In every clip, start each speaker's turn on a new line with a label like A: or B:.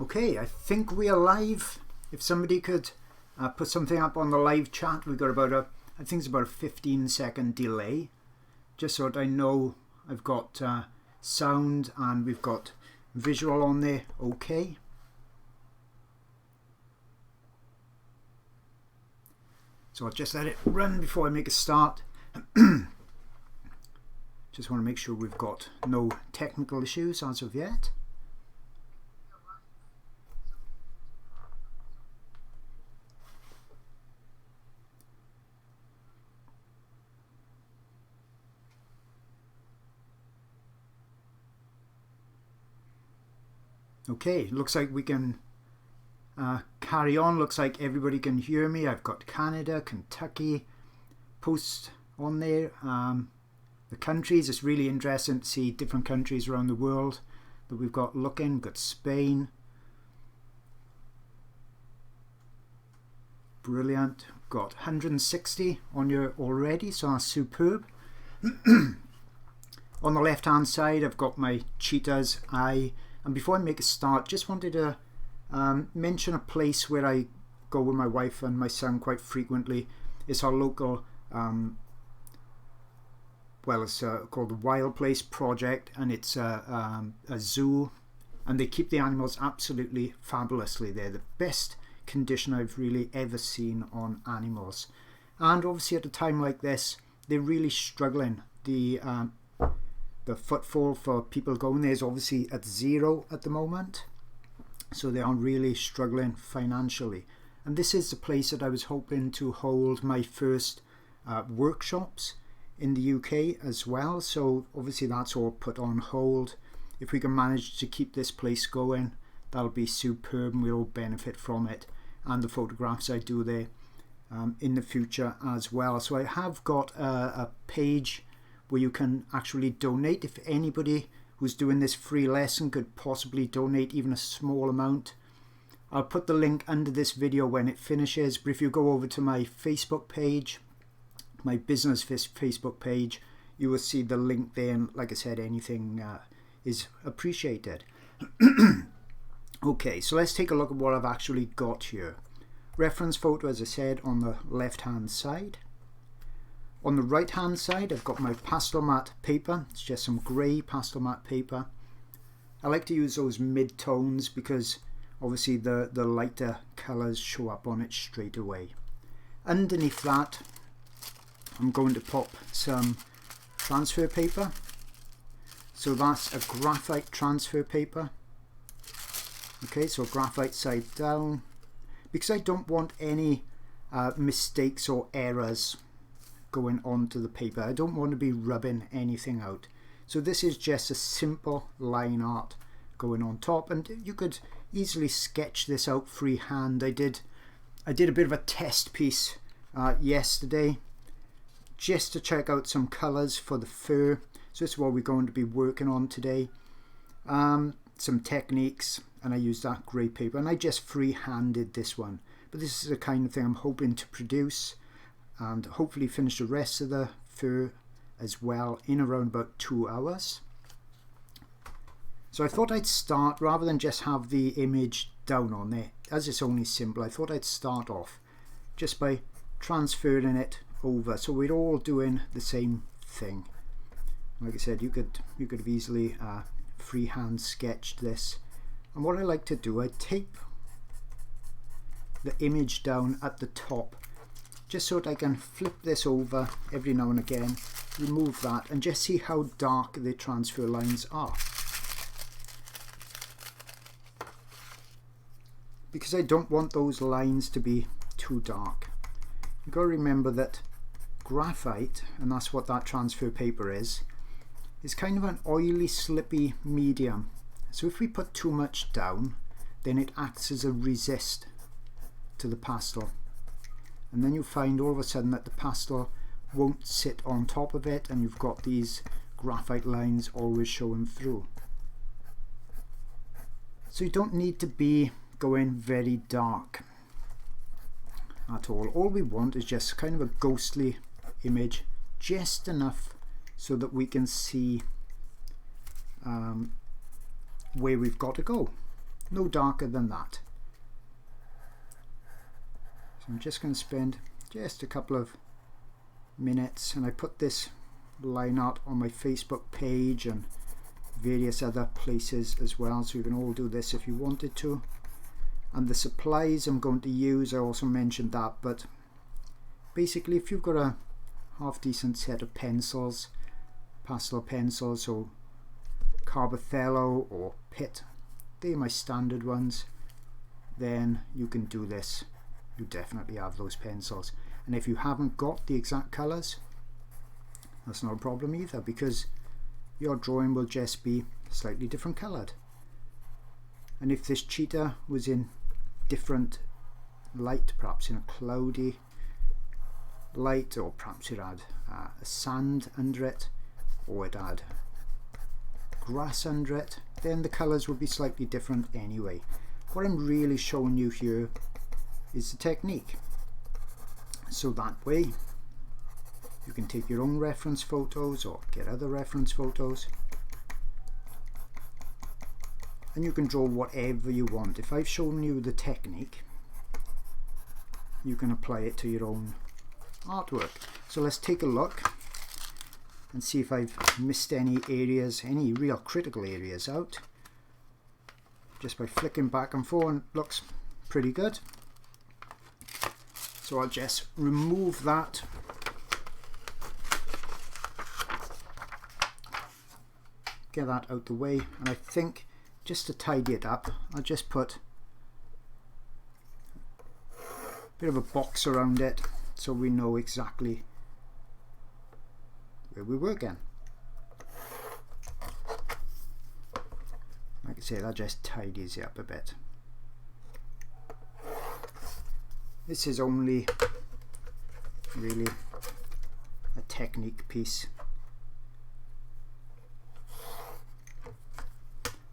A: Okay, I think we are live. If somebody could put something up on the live chat, we've got about I think it's about a 15-second delay, just so that I know I've got sound and we've got visual on there. Okay. So I'll just let it run before I make a start. Just want to make sure we've got no technical issues as of yet. Okay, looks like we can carry on. Looks like everybody can hear me. I've got Canada, Kentucky posts on there. The countries, it's really interesting to see different countries around the world that we've got looking. We've got Spain. Brilliant. We've got 160 on here already, so that's superb. On the left hand side I've got my Cheetah's eye. And before I make a start, just wanted to mention a place where I go with my wife and my son quite frequently. It's our local, it's called the Wild Place Project, and it's a zoo, and they keep the animals absolutely fabulously there. The best condition I've really ever seen on animals. And obviously at a time like this, they're really struggling. The footfall for people going there is obviously at 0 at the moment, so they are really struggling financially. And this is the place that I was hoping to hold my first workshops in the UK as well, so obviously that's all put on hold. If we can manage to keep this place going, that'll be superb, and we'll all benefit from it, and the photographs I do there in the future as well. So I have got a page where you can actually donate. If anybody who's doing this free lesson could possibly donate even a small amount, I'll put the link under this video when it finishes. But if you go over to my Facebook page, my business Facebook page, you will see the link there, and like I said, anything is appreciated. Okay, so let's take a look at what I've actually got here. Reference photo, as I said, on the left hand side. On the right hand side I've got my pastelmat paper. It's just some grey pastelmat paper. I like to use those mid-tones because obviously the lighter colours show up on it straight away. Underneath that I'm going to pop some transfer paper. So that's a graphite transfer paper. Okay, so graphite side down, because I don't want any mistakes or errors going onto the paper. I don't want to be rubbing anything out. So this is just a simple line art going on top, and you could easily sketch this out freehand. I did a bit of a test piece yesterday just to check out some colors for the fur. So this is what we're going to be working on today. Some techniques, and I used that grey paper, and I just free-handed this one. But this is the kind of thing I'm hoping to produce and hopefully finish the rest of the fur as well in around about 2 hours. So I thought I'd start, rather than just have the image down on there, as it's only simple, I thought I'd start off just by transferring it over, so we're all doing the same thing. Like I said, you could have easily freehand sketched this, and what I like to do, I tape the image down at the top just so that I can flip this over every now and again, remove that, and just see how dark the transfer lines are. Because I don't want those lines to be too dark. You've got to remember that graphite, and that's what that transfer paper is kind of an oily, slippy medium. So if we put too much down, then it acts as a resist to the pastel. And then you find all of a sudden that the pastel won't sit on top of it, and you've got these graphite lines always showing through. So you don't need to be going very dark at all. All we want is just kind of a ghostly image, just enough so that we can see where we've got to go. no darker than that. So I'm just going to spend just a couple of minutes, and I put this line art on my Facebook page and various other places as well, so you can all do this if you wanted to. And the supplies I'm going to use, I also mentioned that, but basically if you've got a half decent set of pencils, pastel pencils, or carbothello or PITT, they're my standard ones, then you can do this. You definitely have those pencils. And if you haven't got the exact colours, that's not a problem either, because your drawing will just be slightly different coloured. And if this cheetah was in different light, perhaps in a cloudy light, or perhaps it had a sand under it, or it had grass under it, then the colours will be slightly different anyway. What I'm really showing you here is the technique, so that way you can take your own reference photos or get other reference photos, and you can draw whatever you want. If I've shown you the technique, you can apply it to your own artwork. So let's take a look and see if I've missed any areas, any real critical areas out. Just by flicking back and forth, it looks pretty good. So I'll just remove that. Get that out the way, and I think just to tidy it up, I'll just put a bit of a box around it so we know exactly where we were again. Like I say, that just tidies it up a bit. This is only really a technique piece,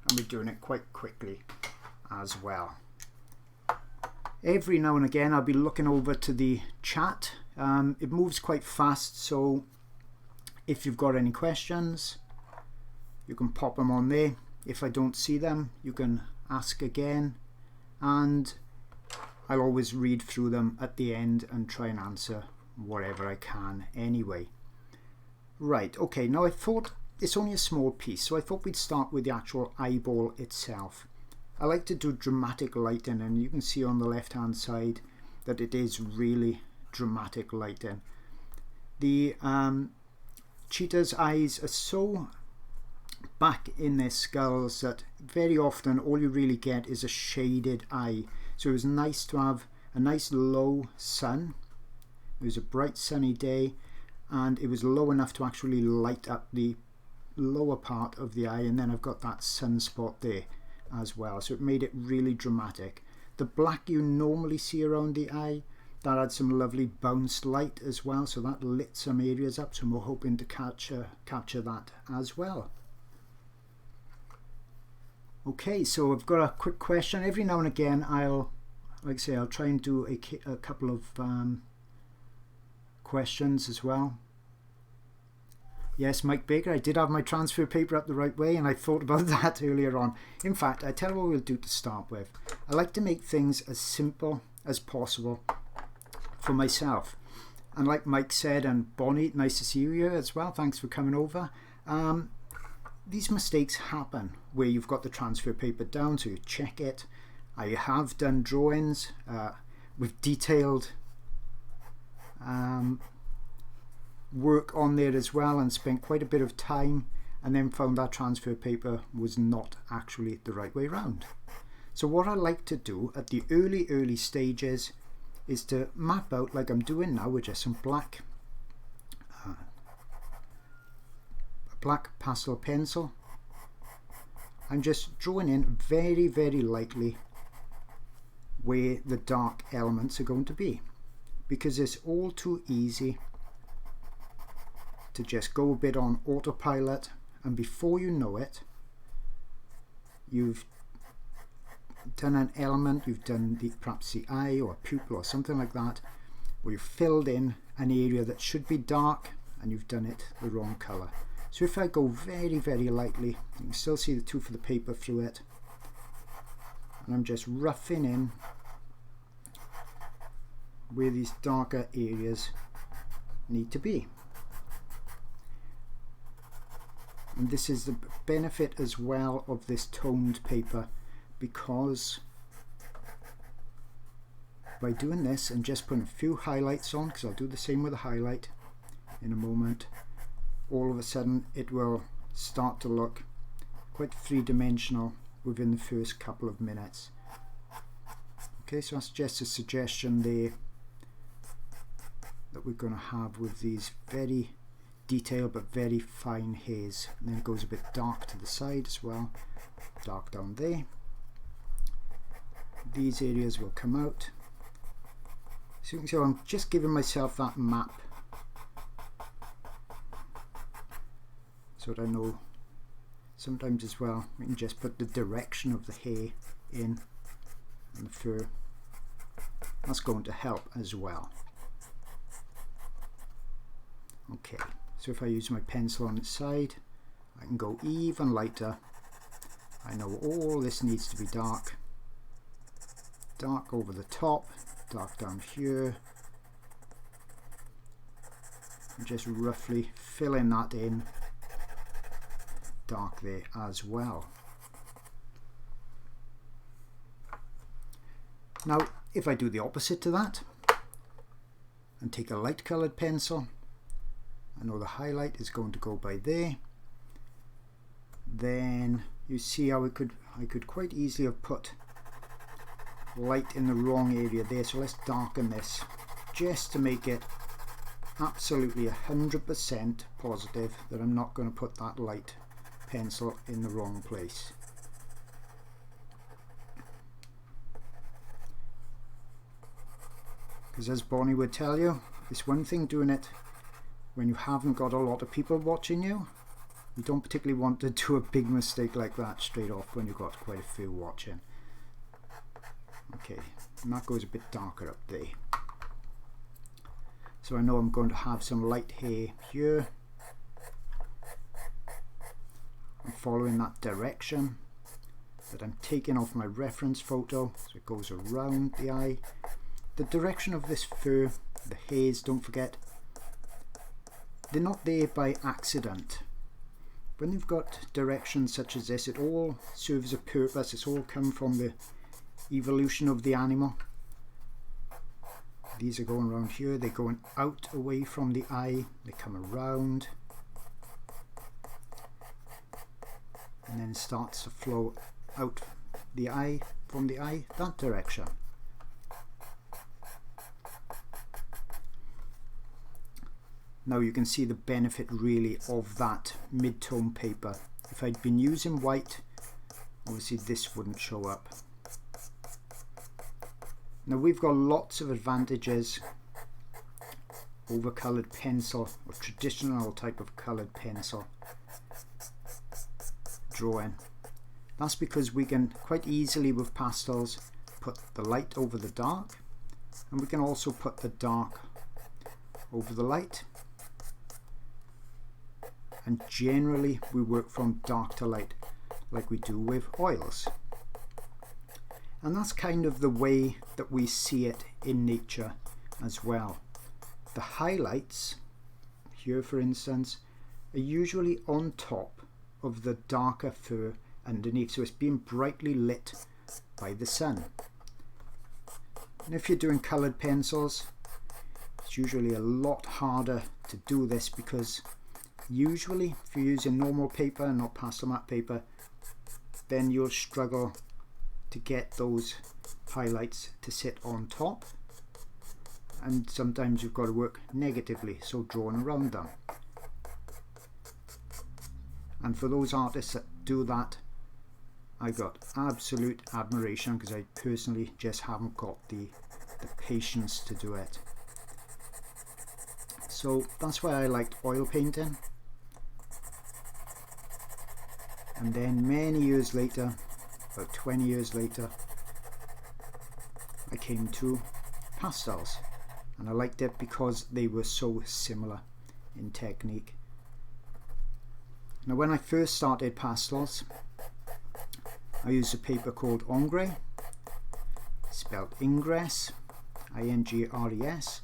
A: and we're doing it quite quickly as well. Every now and again I'll be looking over to the chat. It moves quite fast, so if you've got any questions you can pop them on there. If I don't see them, you can ask again, and I'll always read through them at the end and try and answer whatever I can anyway. Right, okay, now I thought it's only a small piece, so I thought we'd start with the actual eyeball itself. I like to do dramatic lighting, and you can see on the left hand side that it is really dramatic lighting. The cheetah's eyes are so back in their skulls that very often all you really get is a shaded eye. So it was nice to have a nice low sun. It was a bright sunny day, and it was low enough to actually light up the lower part of the eye, and then I've got that sunspot there as well, so it made it really dramatic. The black you normally see around the eye, that had some lovely bounced light as well, so that lit some areas up, so we're hoping to capture that as well. Okay, so I've got a quick question. Every now and again I'll try and do a couple of questions as well. Yes, Mike Baker, I did have my transfer paper up the right way, and I thought about that earlier on. In fact, I tell you what we'll do to start with. I like to make things as simple as possible for myself. And like Mike said, and Bonnie, nice to see you here as well. Thanks for coming over. These mistakes happen where you've got the transfer paper down, so you check it. I have done drawings with detailed work on there as well, and spent quite a bit of time, and then found that transfer paper was not actually the right way around. So what I like to do at the early stages is to map out, like I'm doing now with just some black pastel pencil. I'm just drawing in very lightly where the dark elements are going to be, because it's all too easy to just go a bit on autopilot, and before you know it, you've done an element, you've done perhaps the eye or a pupil or something like that, where you've filled in an area that should be dark and you've done it the wrong colour. So if I go very lightly, you can still see the tooth of the paper through it. and I'm just roughing in where these darker areas need to be. And this is the benefit as well of this toned paper, because by doing this and just putting a few highlights on, because I'll do the same with a highlight in a moment, all of a sudden it will start to look quite three-dimensional within the first couple of minutes. Okay, so that's just a suggestion there that we're going to have with these very detailed but very fine hairs. And then it goes a bit dark to the side as well, dark down there. These areas will come out. So you can see I'm just giving myself that map so that I know. Sometimes as well we can just put the direction of the hair in and the fur. That's going to help as well. Okay, so if I use my pencil on its side, I can go even lighter. I know all this needs to be dark. Dark over the top, dark down here. And just roughly filling that in. Dark there as well. Now if I do the opposite to that and take a light coloured pencil, I know the highlight is going to go by there, then you see how I could quite easily have put light in the wrong area there. So let's darken this just to make it absolutely 100% positive that I'm not going to put that light pencil in the wrong place. Because as Bonnie would tell you, it's one thing doing it when you haven't got a lot of people watching you. You don't particularly want to do a big mistake like that straight off when you've got quite a few watching. Okay, and that goes a bit darker up there. So I know I'm going to have some light hair here. I'm following that direction that I'm taking off my reference photo, so it goes around the eye. The direction of this fur, the hairs, don't forget, they're not there by accident. When you've got directions such as this, it all serves a purpose. It's all come from the evolution of the animal. These are going around here, they're going out away from the eye, they come around and then starts to flow out the eye, from the eye, that direction. Now you can see the benefit really of that mid-tone paper. If I'd been using white, obviously this wouldn't show up. Now we've got lots of advantages over coloured pencil, or traditional type of coloured pencil drawing. That's because we can quite easily with pastels put the light over the dark, and we can also put the dark over the light, and generally we work from dark to light like we do with oils. And that's kind of the way that we see it in nature as well. The highlights here, for instance, are usually on top of the darker fur underneath, so it's being brightly lit by the sun. And if you're doing coloured pencils, it's usually a lot harder to do this, because usually if you're using normal paper and not pastelmat paper, then you'll struggle to get those highlights to sit on top, and sometimes you've got to work negatively, so drawing around them. And for those artists that do that, I got absolute admiration, because I personally just haven't got the patience to do it. So that's why I liked oil painting. And then many years later, about 20 years later, I came to pastels, and I liked it because they were so similar in technique. Now when I first started pastels, I used a paper called Ombre, spelled ingress, I-N-G-R-E-S.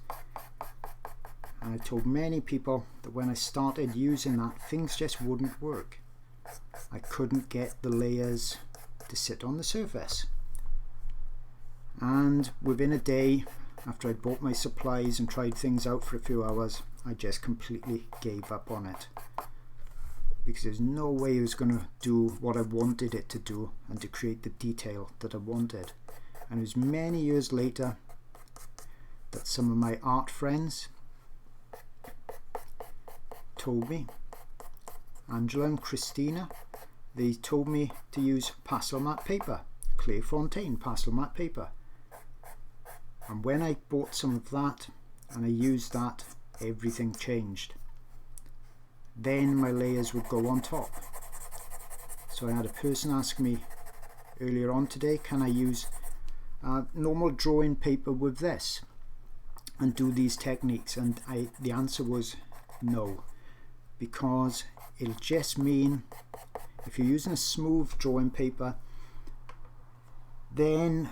A: And I told many people that when I started using that, things just wouldn't work. I couldn't get the layers to sit on the surface. And within a day, after I'd bought my supplies and tried things out for a few hours, I just completely gave up on it. Because there's no way it was going to do what I wanted it to do and to create the detail that I wanted. And it was many years later that some of my art friends told me, Angela and Christina, they told me to use pastelmat paper, Clairefontaine pastelmat paper. And when I bought some of that and I used that, everything changed. Then my layers would go on top. So I had a person ask me earlier on today, can I use normal drawing paper with this and do these techniques? And the answer was no, because it'll just mean if you're using a smooth drawing paper, then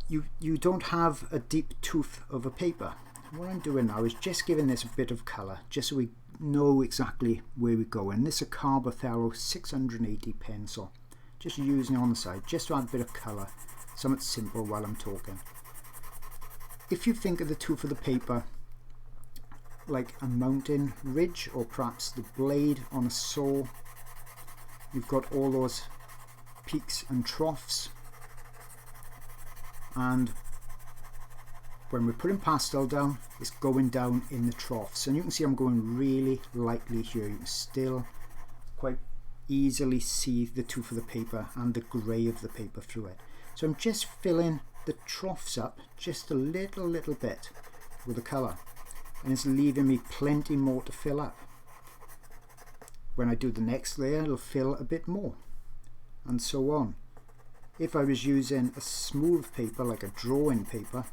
A: you don't have a deep tooth of a paper. What I'm doing now is just giving this a bit of colour, just so we know exactly where we go. And this is a Carbothello 680 pencil, just using it on the side just to add a bit of colour, something simple while I'm talking. If you think of the tooth of the paper like a mountain ridge, or perhaps the blade on a saw, you've got all those peaks and troughs, and when we're putting pastel down, it's going down in the troughs. And you can see I'm going really lightly here. You can still quite easily see the tooth of the paper and the grey of the paper through it. So I'm just filling the troughs up just a little bit with the colour, and it's leaving me plenty more to fill up. When I do the next layer, it'll fill a bit more, and so on. If I was using a smooth paper like a drawing paper,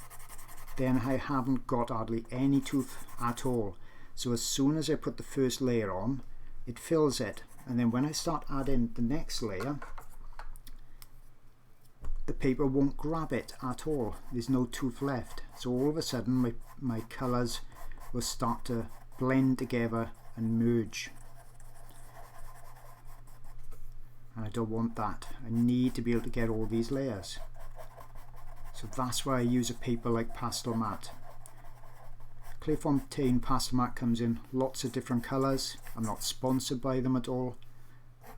A: then I haven't got hardly any tooth at all. So as soon as I put the first layer on, it fills it, and then when I start adding the next layer, the paper won't grab it at all. There's no tooth left. So all of a sudden my colours will start to blend together and merge. And I don't want that. I need to be able to get all these layers. So that's why I use a paper like Pastelmat. Clairefontaine Pastelmat comes in lots of different colours. I'm not sponsored by them at all.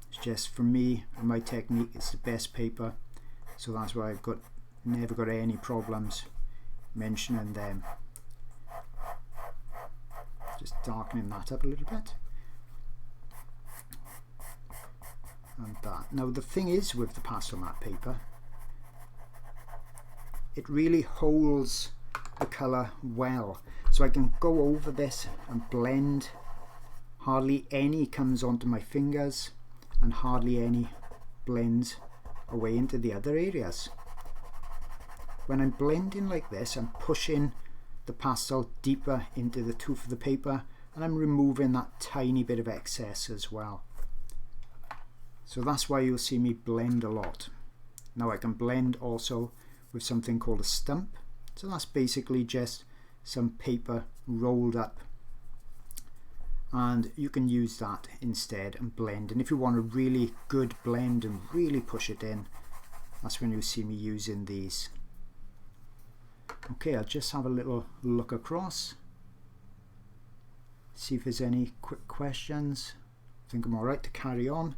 A: It's just for me and my technique, it's the best paper. So that's why I've never got any problems mentioning them. Just darkening that up a little bit. And that. Now the thing is with the Pastelmat paper, it really holds the colour well. So I can go over this and blend. Hardly any comes onto my fingers and hardly any blends away into the other areas. When I'm blending like this, I'm pushing the pastel deeper into the tooth of the paper, and I'm removing that tiny bit of excess as well. So that's why you'll see me blend a lot. Now I can blend also with something called a stump. So that's basically just some paper rolled up, and you can use that instead and blend. And if you want a really good blend and really push it in, that's when you see me using these. Okay, I'll just have a little look across, see if there's any quick questions. I think I'm alright to carry on.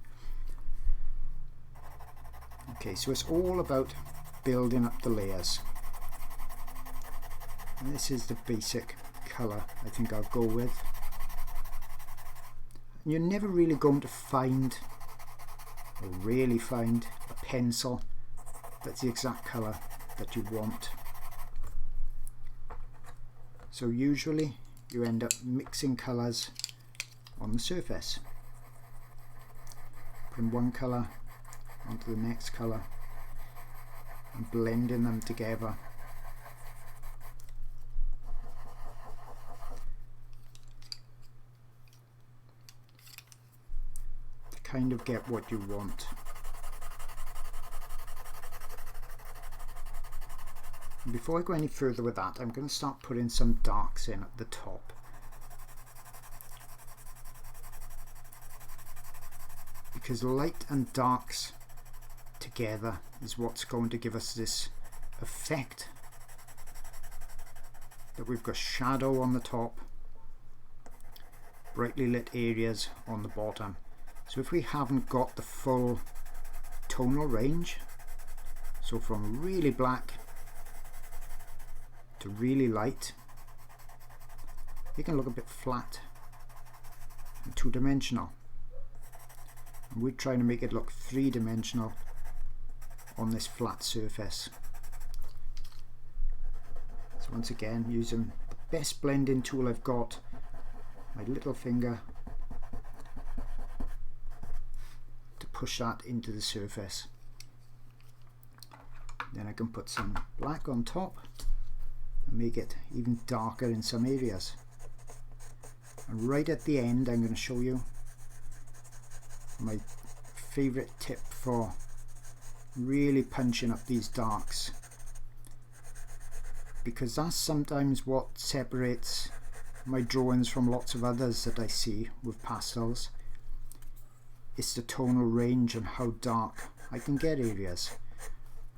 A: Okay, so it's all about building up the layers. And this is the basic colour I think I'll go with. And you're never really going to find, or really find, a pencil that's the exact colour that you want. So usually you end up mixing colours on the surface, putting one colour onto the next colour and blending them together. To kind of get what you want. Before I go any further with that, I'm going to start putting some darks in at the top. Because light and darks together is what's going to give us this effect that we've got shadow on the top, brightly lit areas on the bottom. So if we haven't got the full tonal range, so from really black to really light, it can look a bit flat and two-dimensional. And we're trying to make it look three-dimensional on this flat surface. So once again, using the best blending tool I've got, my little finger, to push that into the surface. Then I can put some black on top and make it even darker in some areas. And right at the end, I'm going to show you my favorite tip for really punching up these darks, because that's sometimes what separates my drawings from lots of others that I see with pastels. It's the tonal range and how dark I can get areas,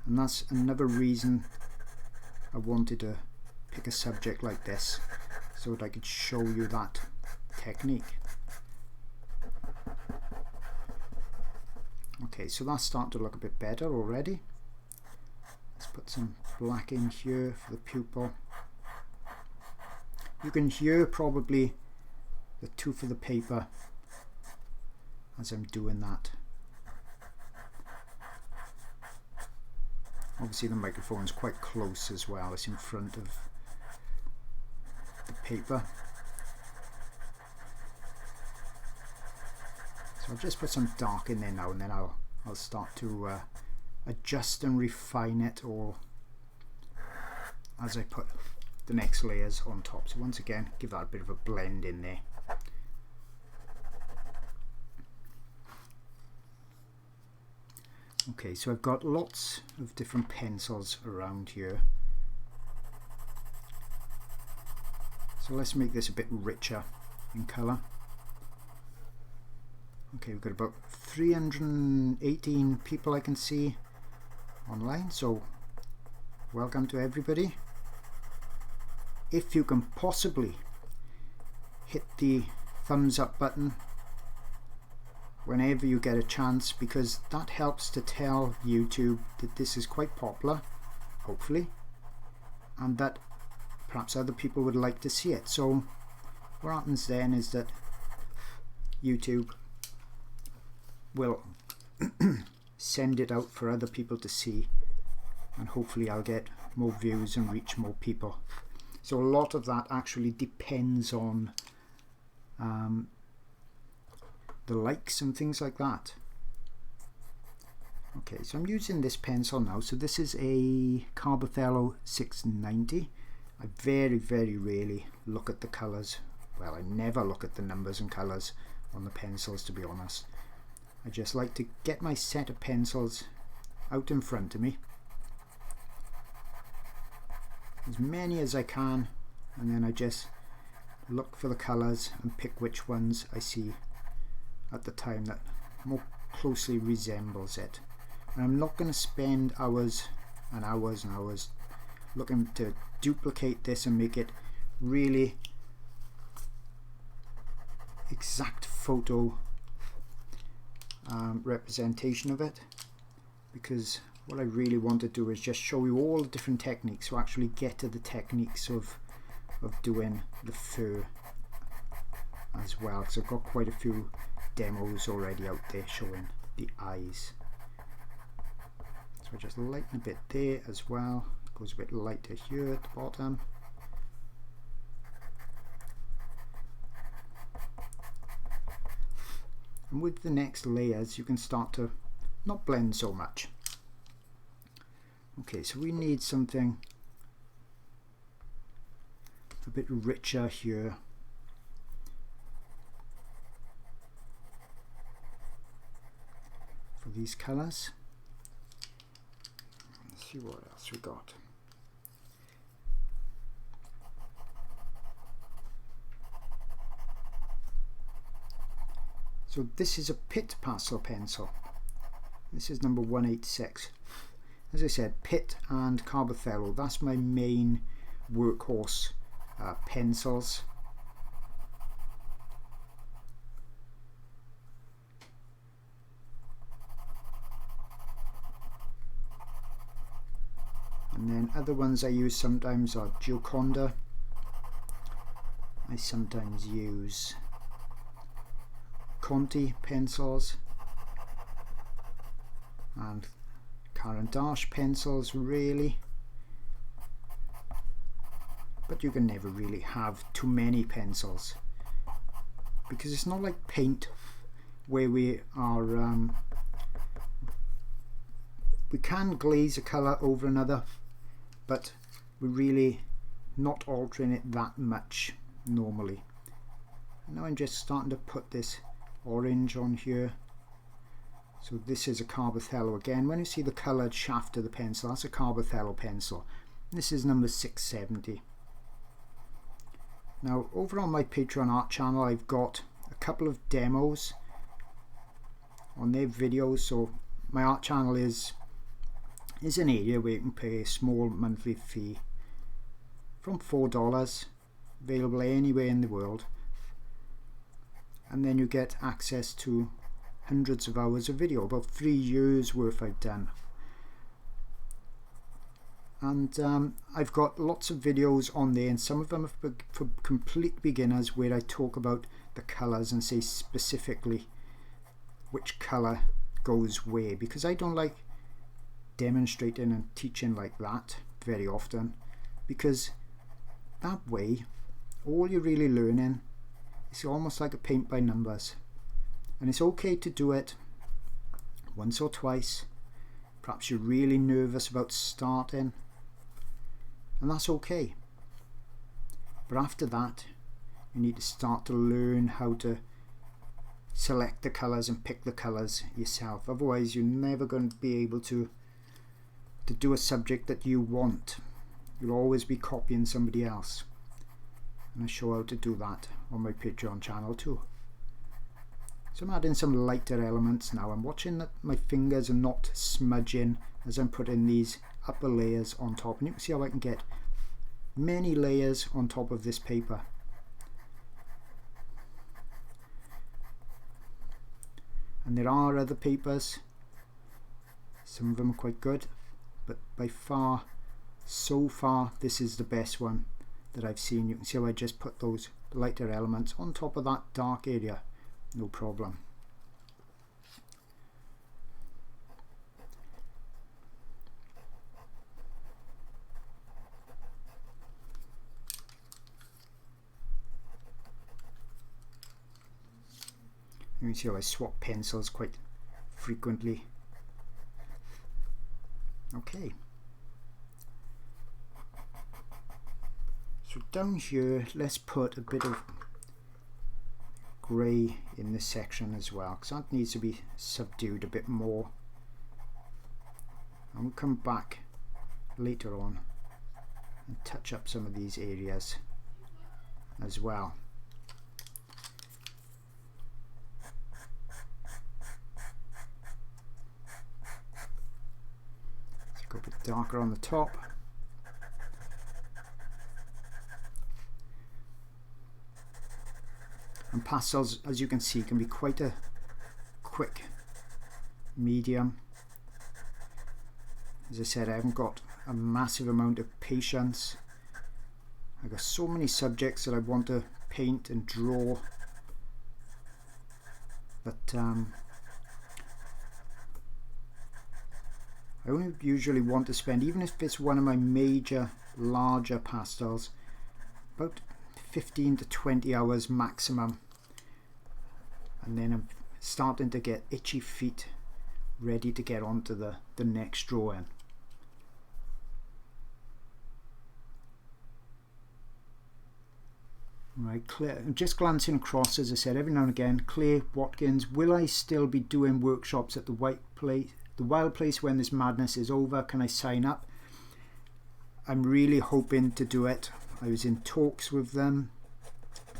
A: and that's another reason I wanted to pick a subject like this, so that I could show you that technique. Okay, so that's starting to look a bit better already. Let's put some black in here for the pupil. You can hear probably the tooth of the paper as I'm doing that. Obviously the microphone's quite close as well, it's in front of the paper. So I'll just put some dark in there now, and then I'll start to adjust and refine it all as I put the next layers on top. So once again, give that a bit of a blend in there. Okay, so I've got lots of different pencils around here. So let's make this a bit richer in colour. Okay, we've got about 318 people I can see online, so welcome to everybody. If you can possibly hit the thumbs up button whenever you get a chance, because that helps to tell YouTube that this is quite popular, hopefully, and that perhaps other people would like to see it. So what happens then is that YouTube will send it out for other people to see, and hopefully I'll get more views and reach more people. So a lot of that actually depends on the likes and things like that. Okay, so I'm using this pencil now. So this is a Carbothello 690. I very rarely look at the colours. Well, I never look at the numbers and colours on the pencils, to be honest. I just like to get my set of pencils out in front of me, as many as I can, and then I just look for the colours and pick which ones I see at the time that more closely resembles it. And I'm not going to spend hours and hours and hours looking to duplicate this and make it really exact photo representation of it, because what I really want to do is just show you all the different techniques, so actually get to the techniques of doing the fur as well, because I've got quite a few demos already out there showing the eyes. So I just lighten a bit there as well, it goes a bit lighter here at the bottom. And with the next layers you can start to not blend so much. Okay, so we need something a bit richer here. For these colours. Let's see what else we got. So this is a PITT pastel pencil. This is number 186. As I said, PITT and Carbothello, that's my main workhorse pencils. And then other ones I use sometimes are Gioconda. I sometimes use Conti pencils and Caran D'Ache pencils, really. But you can never really have too many pencils, because it's not like paint where we are we can glaze a colour over another, but we're really not altering it that much normally. Now I'm just starting to put this orange on here. So this is a Carbothello again. When you see the coloured shaft of the pencil, that's a Carbothello pencil. This is number 670. Now over on my Patreon art channel, I've got a couple of demos on their videos. So my art channel is an area where you can pay a small monthly fee from $4, available anywhere in the world, and then you get access to hundreds of hours of video, about 3 years worth I've done. And I've got lots of videos on there, and some of them are for complete beginners, where I talk about the colours and say specifically which colour goes where, because I don't like demonstrating and teaching like that very often, because that way all you're really learning is almost like a paint by numbers. And it's okay to do it once or twice. Perhaps you're really nervous about starting, and that's okay. But after that, you need to start to learn how to select the colours and pick the colours yourself. Otherwise you're never going to be able to do a subject that you want. You'll always be copying somebody else. And I show how to do that on my Patreon channel too. So I'm adding some lighter elements now. I'm watching that my fingers are not smudging as I'm putting these upper layers on top. And you can see how I can get many layers on top of this paper. And there are other papers. Some of them are quite good, but by far, so far, this is the best one that I've seen. You can see how I just put those lighter elements on top of that dark area, no problem. You can see how I swap pencils quite frequently. Okay. So down here, let's put a bit of grey in this section as well, because that needs to be subdued a bit more. And we'll come back later on and touch up some of these areas as well. Let's go a bit darker on the top. And pastels, as you can see, can be quite a quick medium. As I said, I haven't got a massive amount of patience. I've got so many subjects that I want to paint and draw that I only usually want to spend, even if it's one of my major larger pastels, about 15 to 20 hours maximum, and then I'm starting to get itchy feet ready to get on to the next drawing. Right, Claire, just glancing across, as I said, every now and again, Claire Watkins, will I still be doing workshops at the Wild Place when this madness is over? Can I sign up? I'm really hoping to do it. I was in talks with them.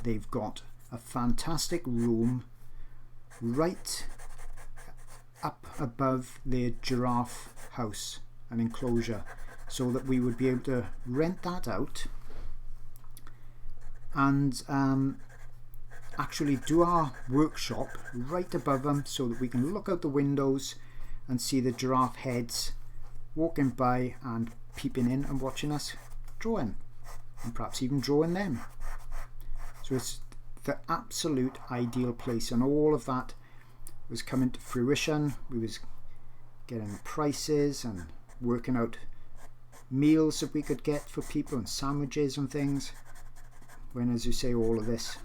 A: They've got a fantastic room right up above the giraffe house, an enclosure, so that we would be able to rent that out and actually do our workshop right above them, so that we can look out the windows and see the giraffe heads walking by and peeping in and watching us drawing, and perhaps even drawing them. So it's the absolute ideal place, and all of that was coming to fruition. We was getting prices and working out meals that we could get for people and sandwiches and things, when, as you say, all of this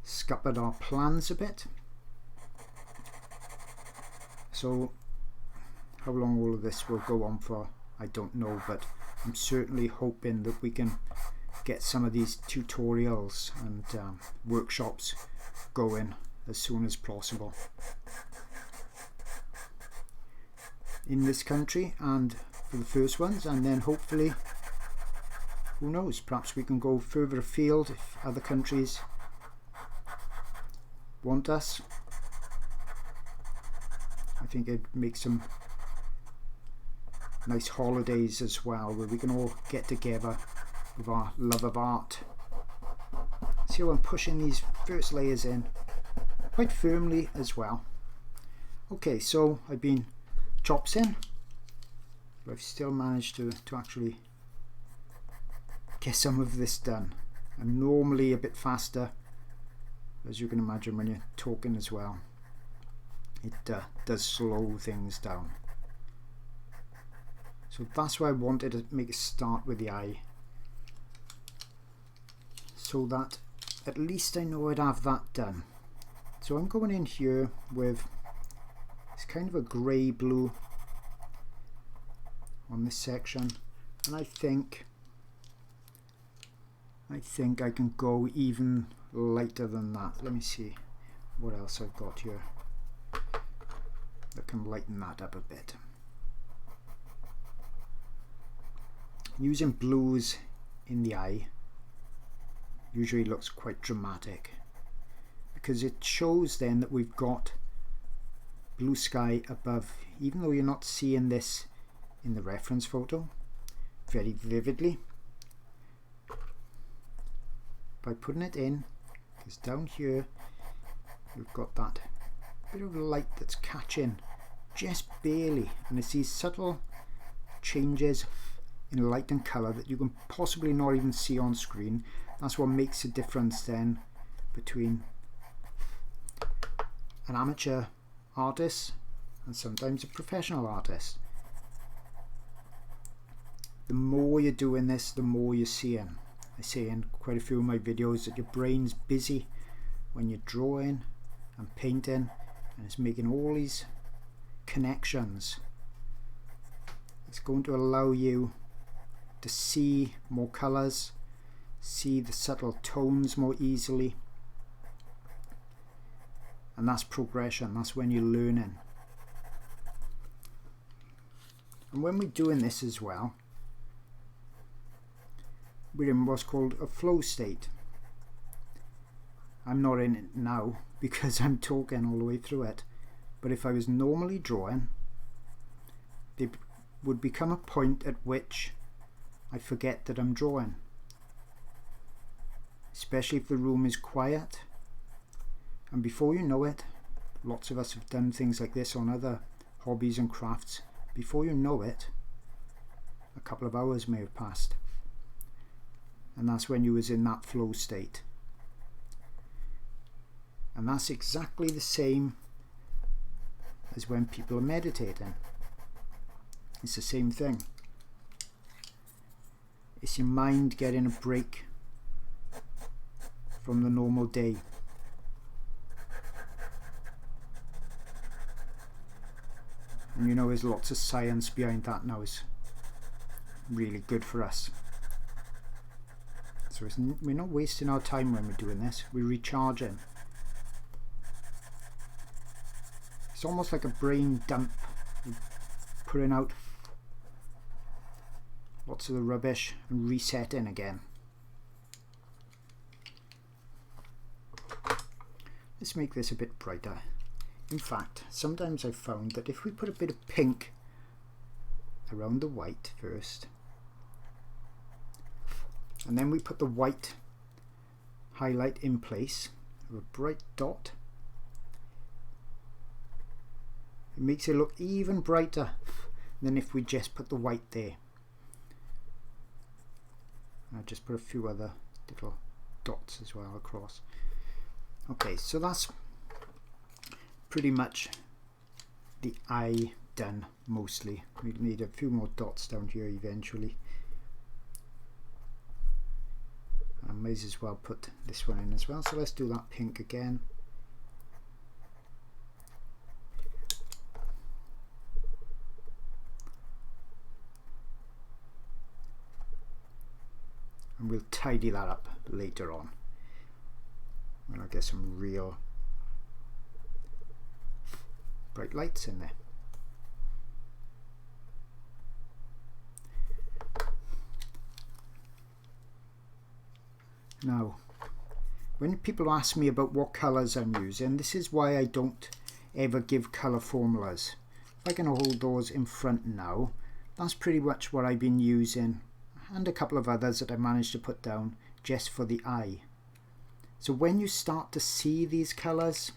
A: scuppered our plans a bit. So how long all of this will go on for, I don't know, but I'm certainly hoping that we can get some of these tutorials and workshops going as soon as possible in this country, and for the first ones, and then hopefully, who knows, perhaps we can go further afield if other countries want us. I think it'd make some nice holidays as well, where we can all get together with our love of art. See how I'm pushing these first layers in quite firmly as well. Okay, so I've been chopsing, but I've still managed to actually get some of this done. I'm normally a bit faster, as you can imagine, when you're talking as well. It does slow things down. So that's why I wanted to make a start with the eye, so that at least I know I'd have that done. So I'm going in here with it's kind of a grey blue on this section, and I think I can go even lighter than that. Let me see what else I've got here that can lighten that up a bit. Using blues in the eye usually looks quite dramatic, because it shows then that we've got blue sky above, even though you're not seeing this in the reference photo very vividly. By putting it in, because down here we've got that bit of light that's catching just barely, and it's these subtle changes in light and colour that you can possibly not even see on screen. That's what makes a difference then between an amateur artist and sometimes a professional artist. The more you're doing this, the more you're seeing. I say in quite a few of my videos that your brain's busy when you're drawing and painting, and it's making all these connections. It's going to allow you to see more colours, see the subtle tones more easily, and that's progression. That's when you're learning. And when we're doing this as well, we're in what's called a flow state. I'm not in it now because I'm talking all the way through it, but if I was normally drawing, there would become a point at which I forget that I'm drawing, especially if the room is quiet, and before you know it, lots of us have done things like this on other hobbies and crafts. Before you know it, a couple of hours may have passed, and that's when you was in that flow state. And that's exactly the same as when people are meditating. It's the same thing. It's your mind getting a break from the normal day. And you know, there's lots of science behind that now. It's really good for us. So we're not wasting our time when we're doing this. We're recharging. It's almost like a brain dump. We're putting out lots of the rubbish and resetting again. Let's Let's make this a bit brighter. In fact, sometimes I've found that if we put a bit of pink around the white first, and then we put the white highlight in place of a bright dot, it makes it look even brighter than if we just put the white there. I'll just put a few other little dots as well across. Okay, so that's pretty much the eye done mostly. We need a few more dots down here eventually. I may as well put this one in as well, so let's do that pink again. And we'll tidy that up later on when I get some real bright lights in there. Now, when people ask me about what colours I'm using, this is why I don't ever give colour formulas. If I can hold those in front now, that's pretty much what I've been using, and a couple of others that I managed to put down just for the eye. So when you start to see these colours,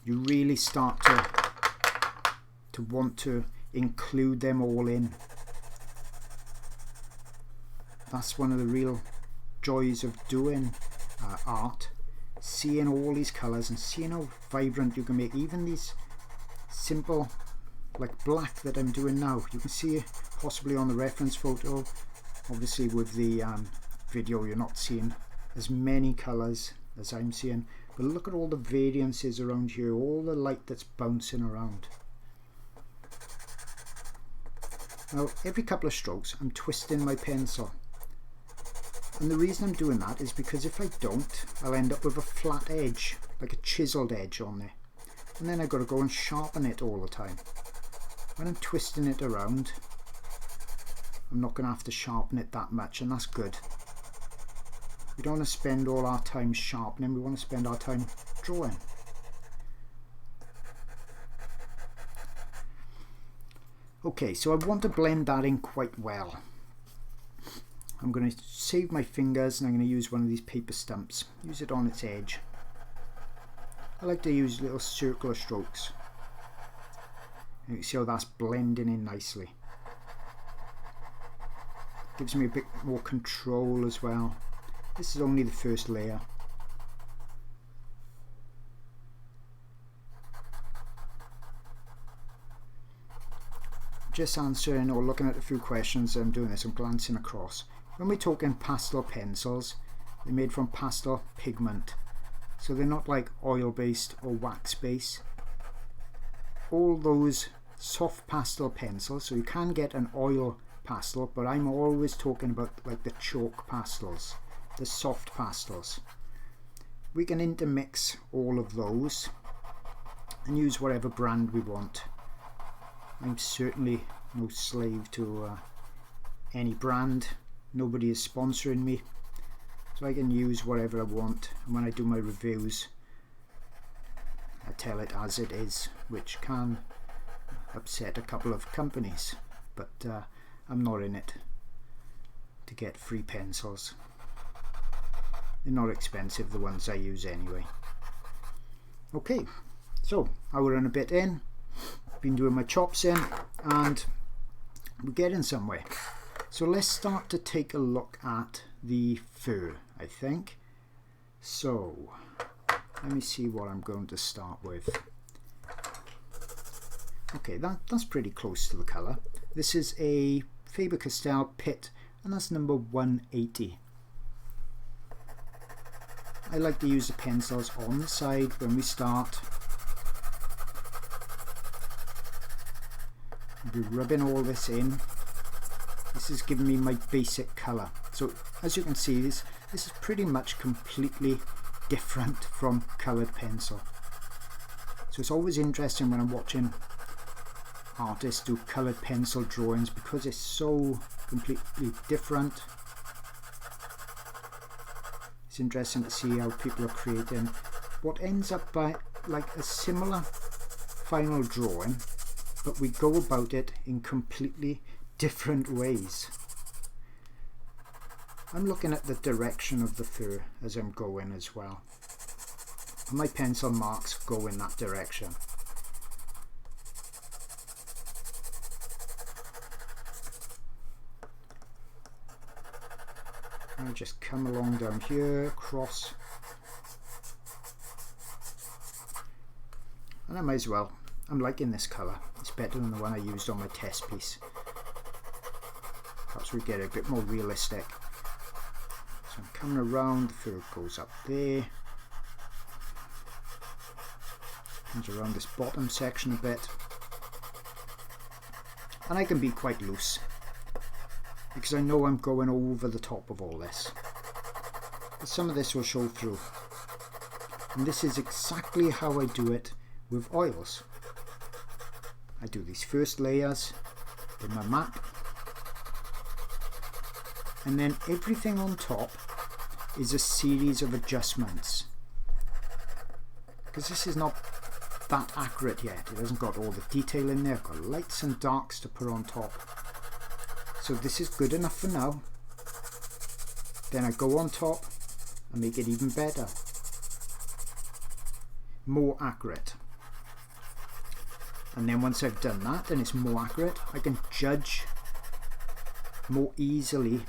A: you really start to want to include them all in. That's one of the real joys of doing art, seeing all these colours and seeing how vibrant you can make even these simple, like black that I'm doing now. You can see possibly on the reference photo. Obviously with the video you're not seeing as many colours as I'm seeing, but look at all the variances around here, all the light that's bouncing around. Now every couple of strokes I'm twisting my pencil, and the reason I'm doing that is because if I don't, I'll end up with a flat edge, like a chiseled edge on there, and then I've got to go and sharpen it all the time. When I'm twisting it around, I'm not going to have to sharpen it that much, and that's good. We don't want to spend all our time sharpening, we want to spend our time drawing. Okay, so I want to blend that in quite well. I'm going to save my fingers and I'm going to use one of these paper stumps. Use it on its edge. I like to use little circular strokes. And you can see how that's blending in nicely. Gives me a bit more control as well. This is only the first layer. Just answering or looking at a few questions. I'm doing this, I'm glancing across. When we're talking pastel pencils, they're made from pastel pigment, so they're not like oil based or wax based. All those soft pastel pencils, so you can get an oil pastel, but I'm always talking about like the chalk pastels, the soft pastels. We can intermix all of those and use whatever brand we want. I'm certainly no slave to any brand. Nobody is sponsoring me, so I can use whatever I want, and when I do my reviews I tell it as it is, which can upset a couple of companies, but I'm not in it to get free pencils. They're not expensive, the ones I use anyway. Okay, so hour and a bit in, been doing my chops in, and we're getting somewhere. So let's start to take a look at the fur, I think. So let me see what I'm going to start with. Okay, that's pretty close to the colour. This is a Faber-Castell PITT, and that's number 180. I like to use the pencils on the side when we start. I'll be rubbing all this in. This is giving me my basic colour. So as you can see, this is pretty much completely different from coloured pencil. So it's always interesting when I'm watching artists do coloured pencil drawings, because it's so completely different. It's interesting to see how people are creating what ends up by like a similar final drawing, but we go about it in completely different ways. I'm looking at the direction of the fur as I'm going as well. And my pencil marks go in that direction. I just come along down here, across, and I might as well. I'm liking this colour. It's better than the one I used on my test piece. Perhaps we get a bit more realistic. So I'm coming around, the fur goes up there, comes around this bottom section a bit, and I can be quite loose because I know I'm going over the top of all this. But some of this will show through, and this is exactly how I do it with oils. I do these first layers in my map, and then everything on top is a series of adjustments, because this is not that accurate yet. It hasn't got all the detail in there. I've got lights and darks to put on top, so this is good enough for now. Then I go on top and make it even better, more accurate. And then once I've done that and it's more accurate, I can judge more easily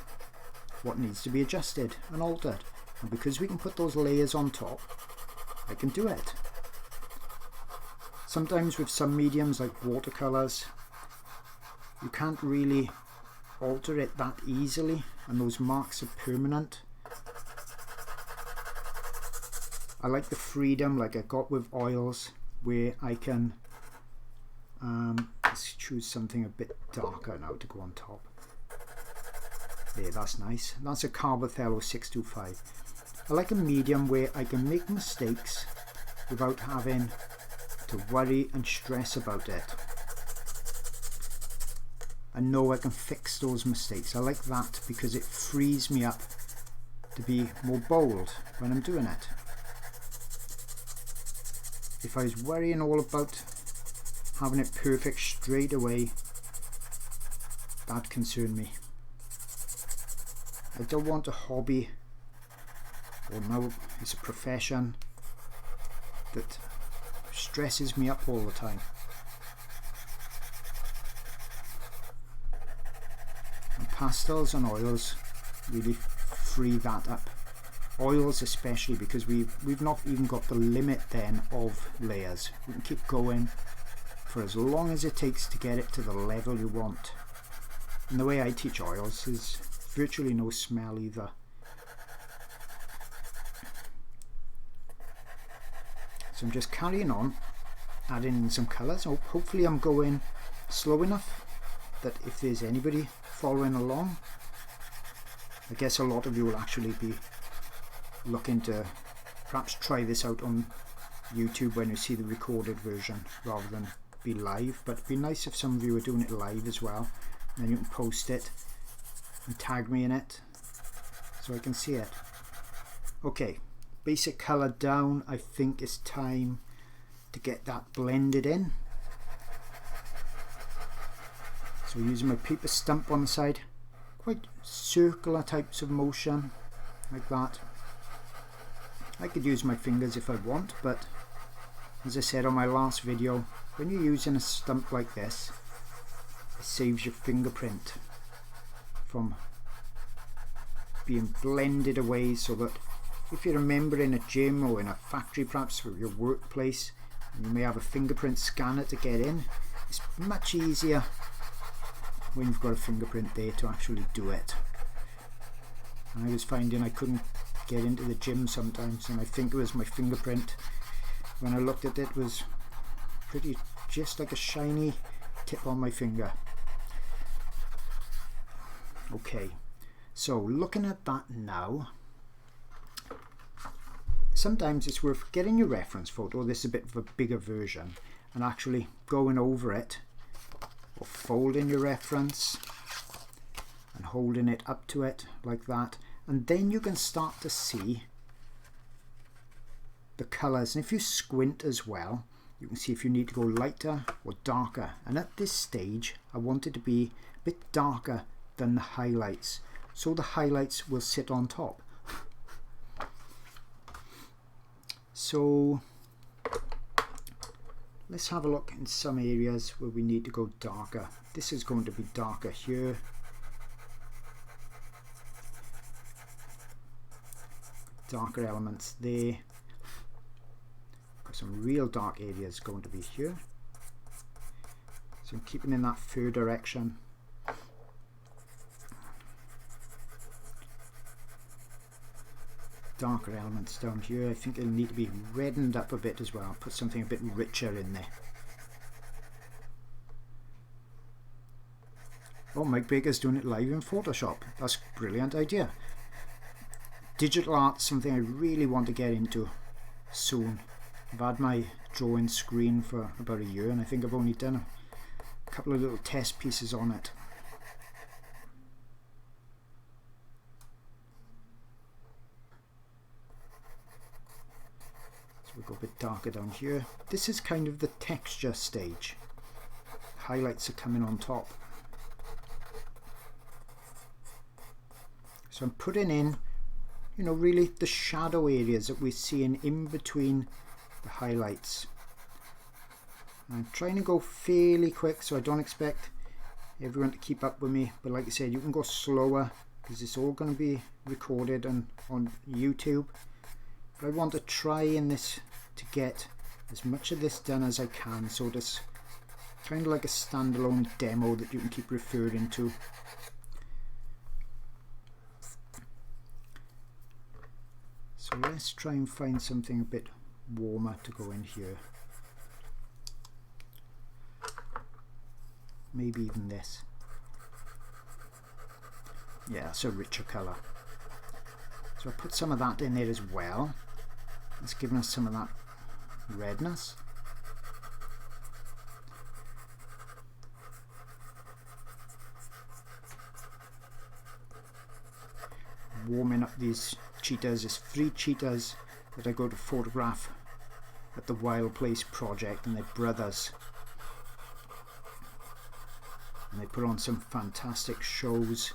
A: what needs to be adjusted and altered. And because we can put those layers on top, I can do it. Sometimes with some mediums like watercolours, you can't really alter it that easily, and those marks are permanent. I like the freedom like I got with oils, where I can let's choose something a bit darker now to go on top. There, that's nice. That's a Carbothello 625. I like a medium where I can make mistakes without having to worry and stress about it. I know I can fix those mistakes. I like that because it frees me up to be more bold when I'm doing it. If I was worrying all about having it perfect straight away, that concerned me. I don't want a hobby, or now it's a profession, that stresses me up all the time. And pastels and oils really free that up. Oils especially, because we've not even got the limit then of layers. We can keep going for as long as it takes to get it to the level you want. And the way I teach oils is virtually no smell either. So I'm just carrying on, adding in some colours. Hopefully I'm going slow enough that if there's anybody following along, I guess a lot of you will actually be looking to perhaps try this out on YouTube when you see the recorded version rather than be live. But it'd be nice if some of you are doing it live as well, and then you can post it and tag me in it so I can see it. Okay, basic colour down. I think it's time to get that blended in. So using my paper stump on the side, quite circular types of motion like that. I could use my fingers if I want, but as I said on my last video, when you're using a stump like this, it saves your fingerprint from being blended away, so that if you're a member in a gym or in a factory, perhaps for your workplace, and you may have a fingerprint scanner to get in, it's much easier when you've got a fingerprint there to actually do it. And I was finding I couldn't get into the gym sometimes, and I think it was my fingerprint. When I looked at it, it was pretty just like a shiny tip on my finger. Okay, so looking at that now, sometimes it's worth getting your reference photo. This is a bit of a bigger version, and actually going over it, or folding your reference and holding it up to it like that, and then you can start to see the colours, and if you squint as well, you can see if you need to go lighter or darker. And at this stage I want it to be a bit darker than the highlights, so the highlights will sit on top. So let's have a look in some areas where we need to go darker. This is going to be darker here. Darker elements there. Got some real dark areas going to be here. So I'm keeping in that fur direction. Darker elements down here. I think they'll need to be reddened up a bit as well. Put something a bit richer in there. Oh, Mike Baker's doing it live in Photoshop. That's a brilliant idea. Digital art's something I really want to get into soon. I've had my drawing screen for about a year, and I think I've only done a couple of little test pieces on it. So we'll go a bit darker down here. This is kind of the texture stage. Highlights are coming on top. So I'm putting in, you know, really the shadow areas that we're seeing in between the highlights. I'm trying to go fairly quick, so I don't expect everyone to keep up with me, but like I said, you can go slower because it's all going to be recorded and on YouTube. But I want to try in this to get as much of this done as I can, so it's kind of like a standalone demo that you can keep referring to. So let's try and find something a bit warmer to go in here. Maybe even this. Yeah, it's a richer colour. So I put some of that in there as well. It's giving us some of that redness. Warming up these cheetahs. It's 3 cheetahs that I go to photograph at the Wild Place project, and they're brothers, and they put on some fantastic shows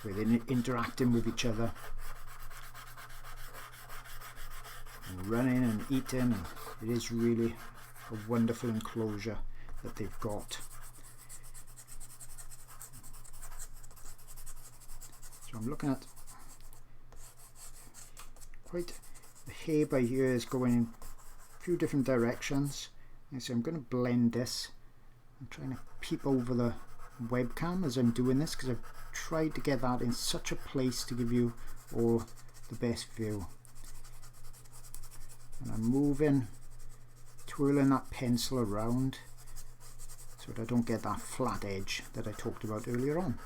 A: where they're interacting with each other and running and eating, and it is really a wonderful enclosure that they've got. So I'm looking at quite the hair by here is going in a few different directions, and so I'm going to blend this. I'm trying to peep over the webcam as I'm doing this because I've tried to get that in such a place to give you all the best view. And I'm moving, twirling that pencil around so that I don't get that flat edge that I talked about earlier on.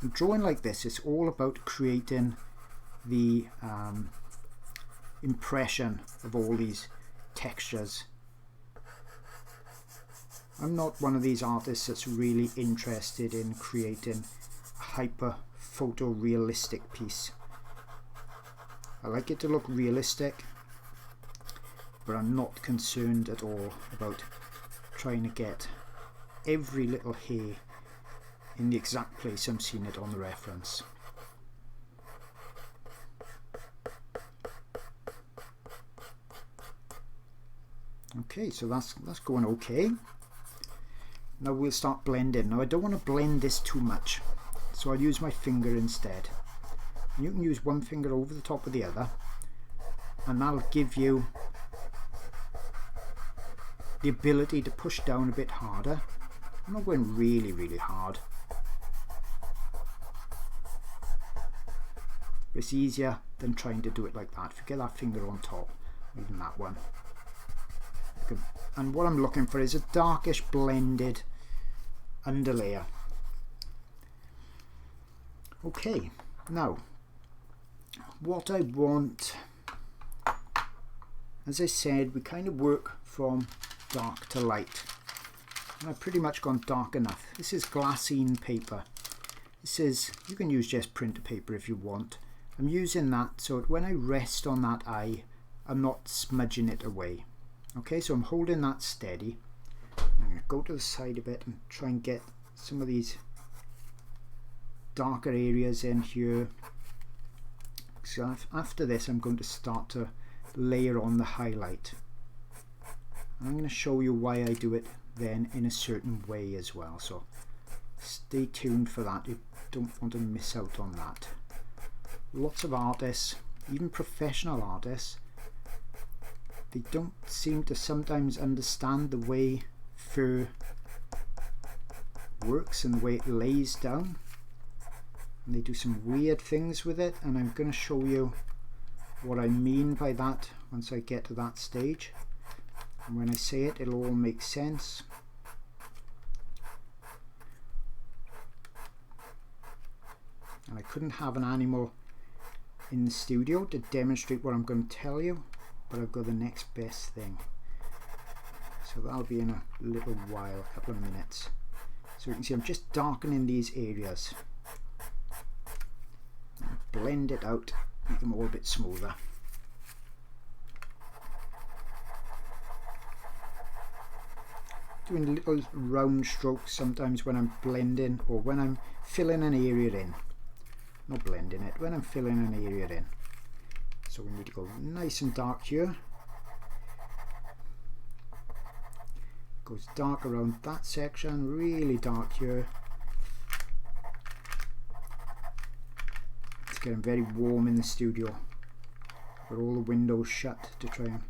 A: And drawing like this is all about creating the impression of all these textures. I'm not one of these artists that's really interested in creating a hyper photorealistic piece. I like it to look realistic, but I'm not concerned at all about trying to get every little hair in the exact place I'm seeing it on the reference. Okay, so that's going okay. Now we'll start blending. Now I don't want to blend this too much, so I'll use my finger instead. And you can use one finger over the top of the other, and that'll give you the ability to push down a bit harder. I'm not going really hard, but it's easier than trying to do it like that. If you get that finger on top, even that one. And what I'm looking for is a darkish blended underlayer. Okay, now what I want, as I said, we kind of work from dark to light, and I've pretty much gone dark enough. This is glassine paper, This is, you can use just printer paper if you want. I'm using that so that when I rest on that eye, I'm not smudging it away. Okay, so I'm holding that steady. I'm going to go to the side a bit and try and get some of these darker areas in here. So after this, I'm going to start to layer on the highlight. I'm going to show you why I do it then in a certain way as well. So stay tuned for that. You don't want to miss out on that. Lots of artists, even professional artists, they don't seem to sometimes understand the way fur works and the way it lays down, and they do some weird things with it, and I'm going to show you what I mean by that once I get to that stage, and when I say it, it'll all make sense. And I couldn't have an animal in the studio to demonstrate what I'm going to tell you, but I've got the next best thing. So that'll be in a little while, a couple of minutes. So you can see I'm just darkening these areas. Blend it out, make them all a bit smoother. Doing little round strokes sometimes when I'm blending or when I'm filling an area in. Not blending it, when I'm filling an area in. So we need to go nice and dark here. Goes dark around that section, really dark here. It's getting very warm in the studio. Got all the windows shut to try and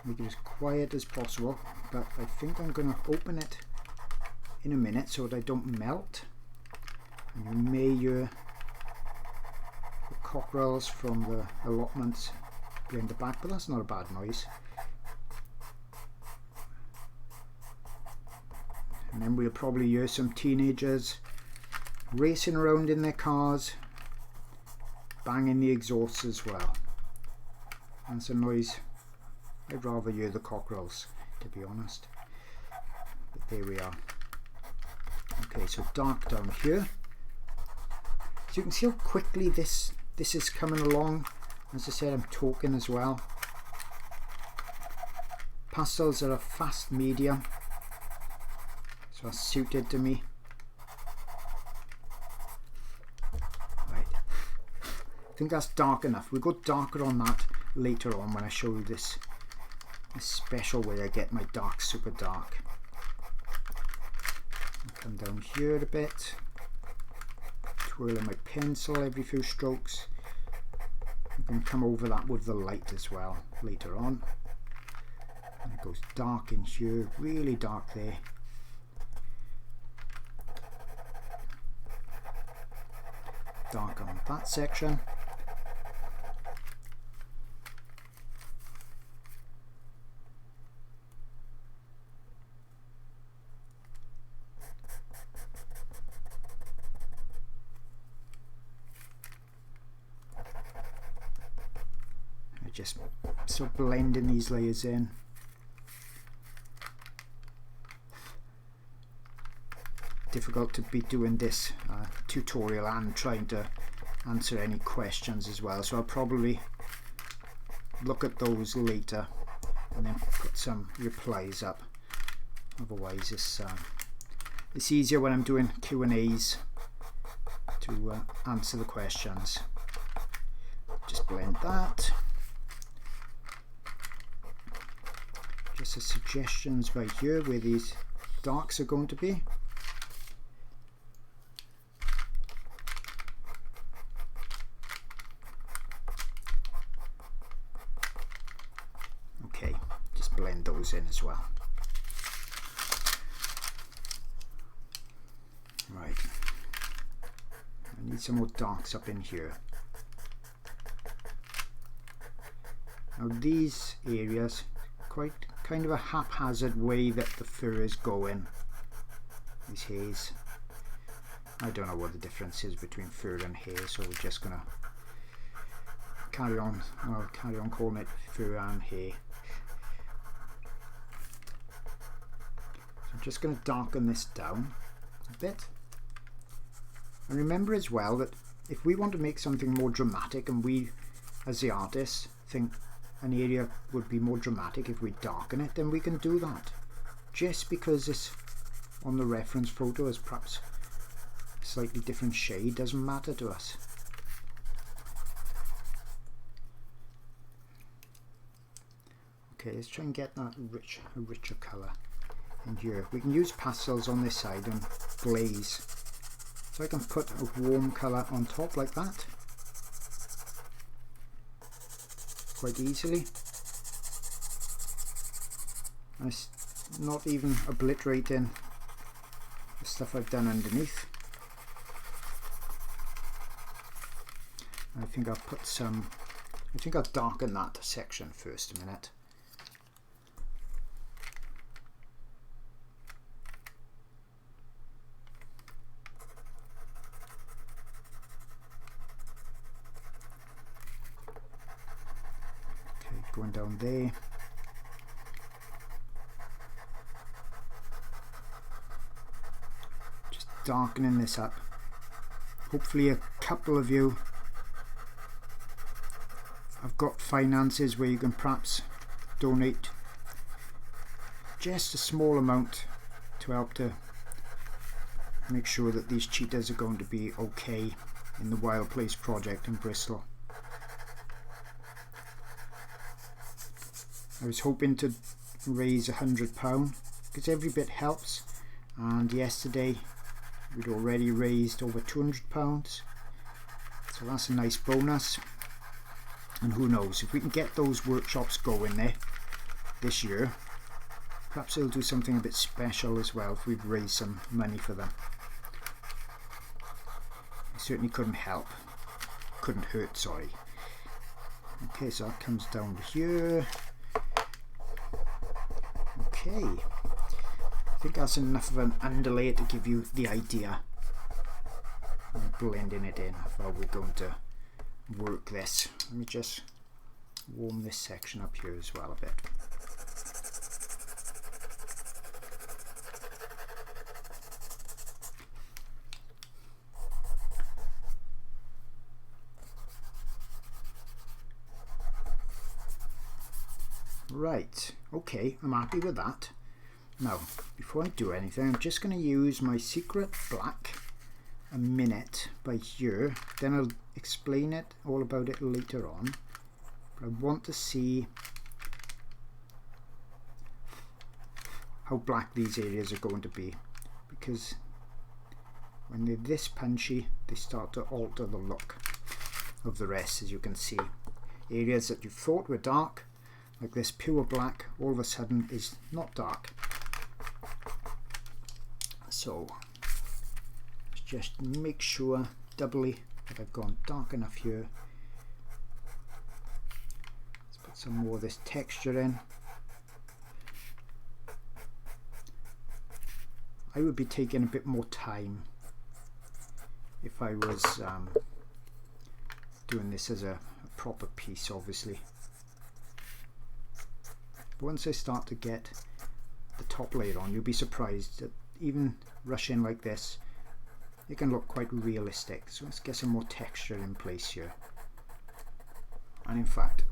A: make it as quiet as possible, but I think I'm going to open it in a minute so that I don't melt. And you may hear the cockerels from the allotments behind the back, but that's not a bad noise. And then we'll probably hear some teenagers racing around in their cars, banging the exhausts as well. That's a noise I'd rather hear the cockerels, to be honest. But there we are. Okay, so dark down here. So you can see how quickly this is coming along. As I said, I'm talking as well. Pastels are a fast medium, so that's suited to me. Right, I think that's dark enough. We'll go darker on that later on when I show you this special way I get my dark super dark. I'll come down here a bit, twirling my pencil every few strokes. I'm going to come over that with the light as well later on. And it goes dark in here, really dark there. Dark on that section. Just sort of blending these layers in. Difficult to be doing this tutorial and trying to answer any questions as well, so I'll probably look at those later and then put some replies up. Otherwise it's easier when I'm doing Q&As to answer the questions. Just blend that. Just the suggestions right here where these darks are going to be. Okay, just blend those in as well. Right, I need some more darks up in here. Now these areas, quite kind of a haphazard way that the fur is going. These hairs, I don't know what the difference is between fur and hair, so we're just gonna carry on calling it fur and hair. So I'm just going to darken this down a bit. And remember as well that if we want to make something more dramatic, and we as the artists think an area would be more dramatic if we darken it, then we can do that. Just because this on the reference photo is perhaps a slightly different shade doesn't matter to us. Okay, let's try and get that richer colour in here. We can use pastels on this side and glaze. So I can put a warm colour on top like that quite easily. And it's not even obliterating the stuff I've done underneath. I think I'll put some, I think I'll darken that section first a minute. Okay, going down there. Just darkening this up. Hopefully a couple of you have got finances where you can perhaps donate just a small amount to help to make sure that these cheetahs are going to be okay in the Wild Place project in Bristol. I was hoping to raise £100 because every bit helps, and yesterday we'd already raised over £200, so that's a nice bonus. And who knows, if we can get those workshops going there this year, perhaps they'll do something a bit special as well if we've raised some money for them. It certainly couldn't hurt, sorry. Okay, so that comes down here. Okay, I think that's enough of an underlay to give you the idea. I'm blending it in of how we're going to work this. Let me just warm this section up here as well a bit. Right, okay, I'm happy with that. Now, before I do anything, I'm just going to use my secret black a minute by here, then I'll explain it all about it later on. But I want to see how black these areas are going to be, because when they're this punchy they start to alter the look of the rest. As you can see, areas that you thought were dark, like this pure black, all of a sudden is not dark. So just make sure doubly that I've gone dark enough here. Let's put some more of this texture in. I would be taking a bit more time if I was doing this as a proper piece, obviously. But once I start to get the top layer on, you'll be surprised that even rushing like this, it can look quite realistic. So let's get some more texture in place here. And in fact,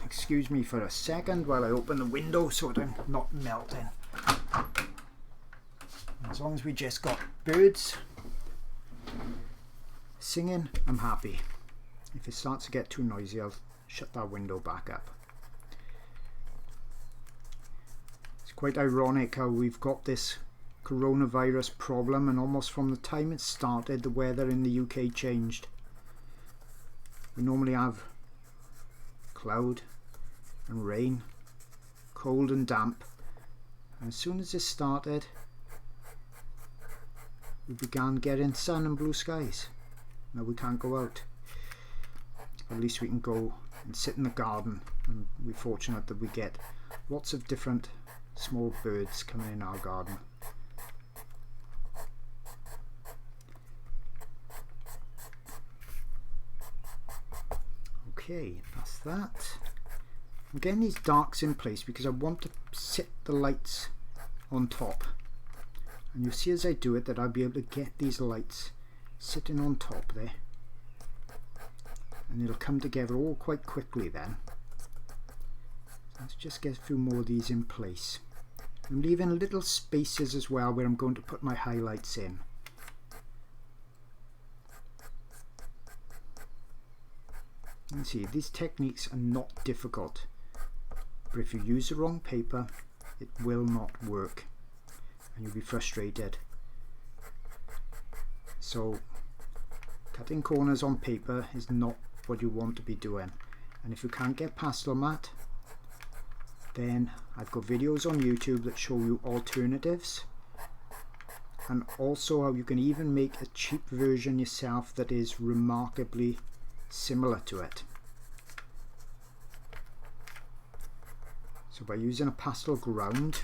A: excuse me for a second while I open the window so that I'm not melting. As long as we just got birds singing, I'm happy. If it starts to get too noisy, I'll shut that window back up. It's quite ironic how we've got this coronavirus problem, and almost from the time it started the weather in the UK changed. We normally have cloud and rain, cold and damp, and as soon as this started we began getting sun and blue skies. Now we can't go out. At least we can go and sit in the garden, and we're fortunate that we get lots of different small birds coming in our garden. Okay, that's that. I'm getting these darks in place because I want to sit the lights on top, and you'll see as I do it that I'll be able to get these lights sitting on top there, and it'll come together all quite quickly then. Let's just get a few more of these in place. I'm leaving little spaces as well where I'm going to put my highlights in. You see, these techniques are not difficult, but if you use the wrong paper, it will not work and you'll be frustrated. So cutting corners on paper is not what you want to be doing, and if you can't get pastelmat, then I've got videos on YouTube that show you alternatives, and also how you can even make a cheap version yourself that is remarkably similar to it. So by using a pastel ground,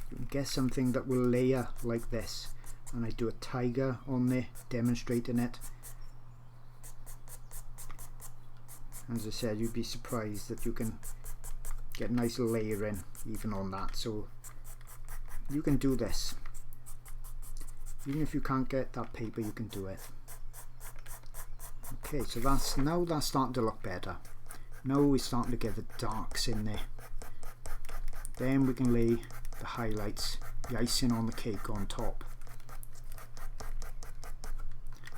A: you can get something that will layer like this, and I do a tiger on there demonstrating it. As I said, you'd be surprised that you can get nice layering even on that, so you can do this. Even if you can't get that paper, you can do it. Okay, so that's starting to look better. Now we're starting to get the darks in there. Then we can lay the highlights, the icing on the cake on top.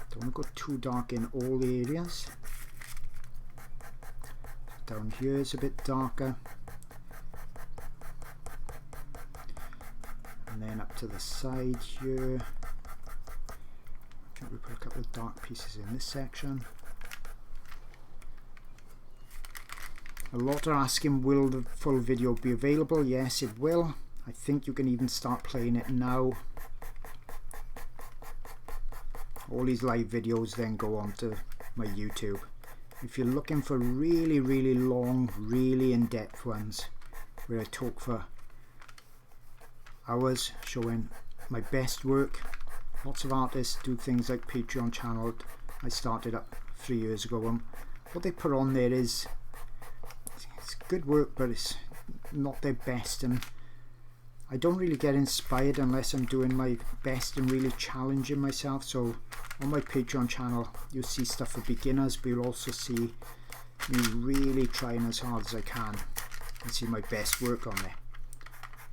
A: Don't want to go too dark in all the areas. Down here is a bit darker, and then up to the side here, I think we put a couple of dark pieces in this section. A lot are asking, will the full video be available? Yes, it will. I think you can even start playing it now. All these live videos then go on to my YouTube. If you're looking for really, really long, really in-depth ones where I talk for hours showing my best work, lots of artists do things like Patreon channel. I started up 3 years ago, and what they put on there is it's good work, but it's not their best, and I don't really get inspired unless I'm doing my best and really challenging myself. So on my Patreon channel you'll see stuff for beginners, but you'll also see me really trying as hard as I can and see my best work on there.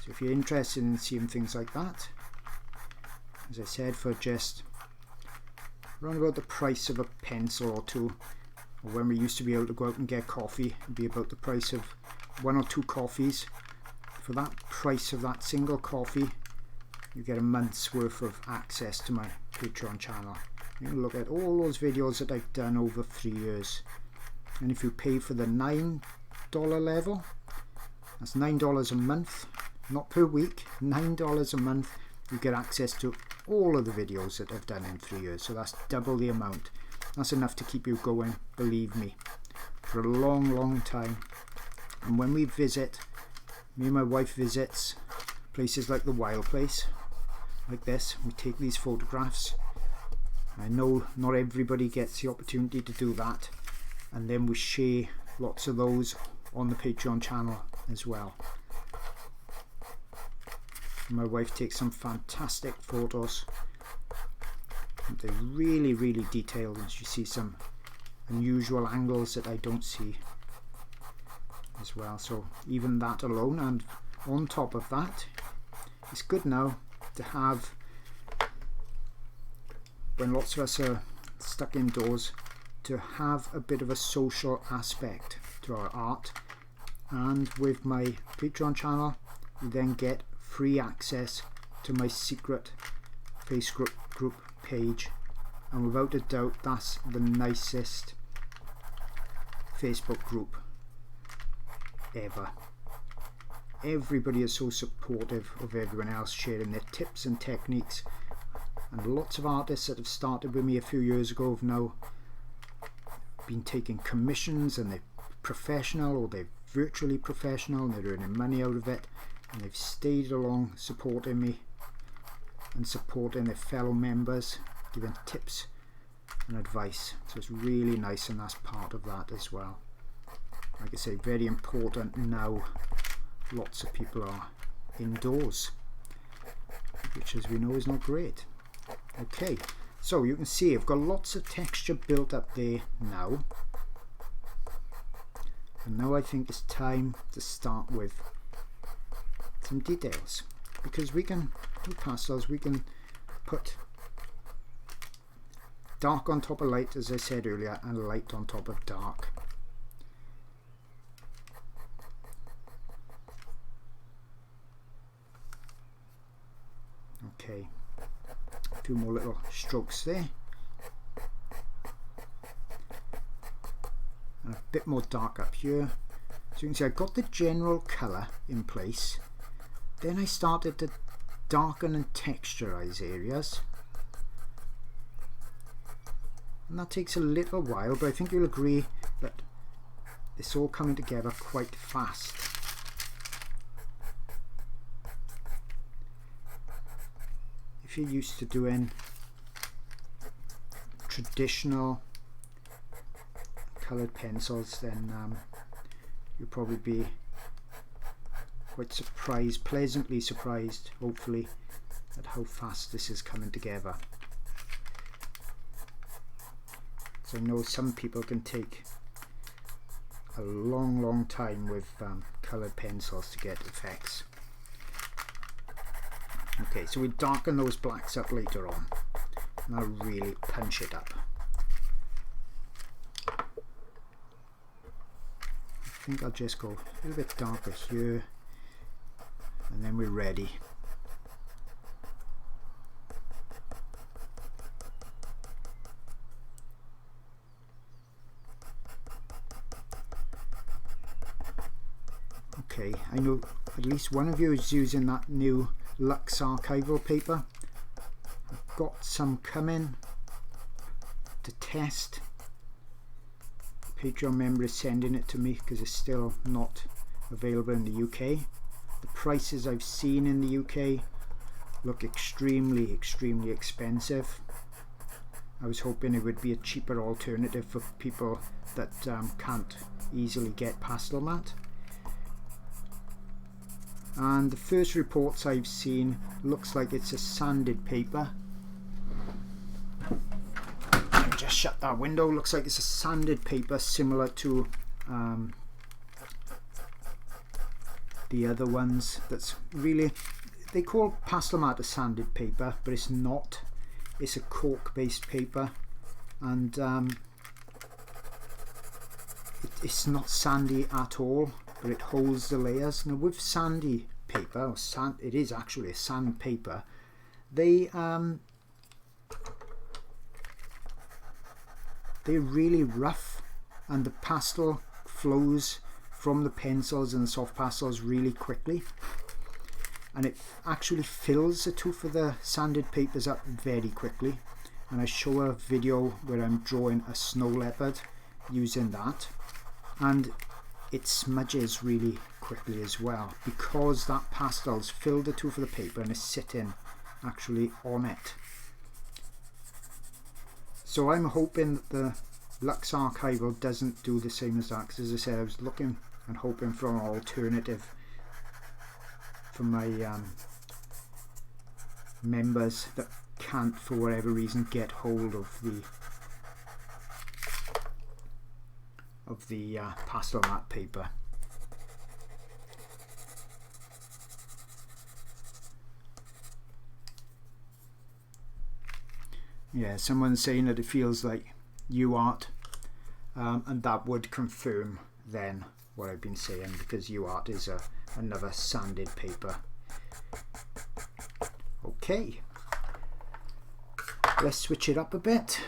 A: So if you're interested in seeing things like that, as I said, for just around about the price of a pencil or two, or when we used to be able to go out and get coffee, it'd be about the price of 1 or 2 coffees. For that price of that single coffee, you get a month's worth of access to my Patreon channel. You can look at all those videos that I've done over 3 years, and if you pay for the $9 level, that's $9 a month, not per week, $9 a month, you get access to all of the videos that I've done in 3 years. So that's double the amount. That's enough to keep you going, believe me, for a long, long time. And when we visit, me and my wife visits places like the Wild Place, like this, we take these photographs. I know not everybody gets the opportunity to do that, and then we share lots of those on the Patreon channel as well. My wife takes some fantastic photos. They're really, really detailed, and you see some unusual angles that I don't see as well. So even that alone, and on top of that, it's good now to have, when lots of us are stuck indoors, to have a bit of a social aspect to our art. And with my Patreon channel, you then get free access to my secret Facebook group page, and without a doubt that's the nicest Facebook group ever. Everybody is so supportive of everyone else, sharing their tips and techniques, and lots of artists that have started with me a few years ago have now been taking commissions, and they're professional or they're virtually professional and they're earning money out of it, and they've stayed along supporting me and supporting their fellow members, giving tips and advice. So it's really nice, and that's part of that as well. Like I say, very important now. Lots of people are indoors, which, as we know, is not great. Okay, so you can see I've got lots of texture built up there now. And now I think it's time to start with some details, because we can, with pastels, we can put dark on top of light, as I said earlier, and light on top of dark. Okay, a few more little strokes there. And a bit more dark up here. So you can see I got the general colour in place. Then I started to darken and texturize areas. And that takes a little while, but I think you'll agree that it's all coming together quite fast. If you're used to doing traditional coloured pencils, then you'll probably be quite surprised, pleasantly surprised, hopefully, at how fast this is coming together. So I know some people can take a long time with coloured pencils to get effects. Okay, so we darken those blacks up later on. Now really punch it up. I think I'll just go a little bit darker here, and then we're ready. Okay, I know at least one of you is using that new Luxe archival paper. I've got some coming to test. The Patreon member is sending it to me because it's still not available in the UK. The prices I've seen in the UK look extremely expensive. I was hoping it would be a cheaper alternative for people that can't easily get Pastelmat. And the first reports I've seen looks like it's a sanded paper. Let me just shut that window. Looks like it's a sanded paper, similar to the other ones. That's really, they call Pastelmat a sanded paper, but it's not. It's a cork based paper, and it's not sandy at all, but it holds the layers. Now with sandy paper, or it is actually a sandpaper, they're really rough, and the pastel flows from the pencils and the soft pastels really quickly, and it actually fills the tooth of the sanded papers up very quickly. And I show a video where I'm drawing a snow leopard using that, and it smudges really quickly as well, because that pastel's filled the tooth of the paper and is sitting actually on it. So I'm hoping that the Luxe archival doesn't do the same as that, because as I said, I was looking and hoping for an alternative for my members that can't for whatever reason get hold of the Pastelmat paper. Yeah, someone's saying that it feels like UArt, and that would confirm then what I've been saying, because UArt is another sanded paper. Okay, let's switch it up a bit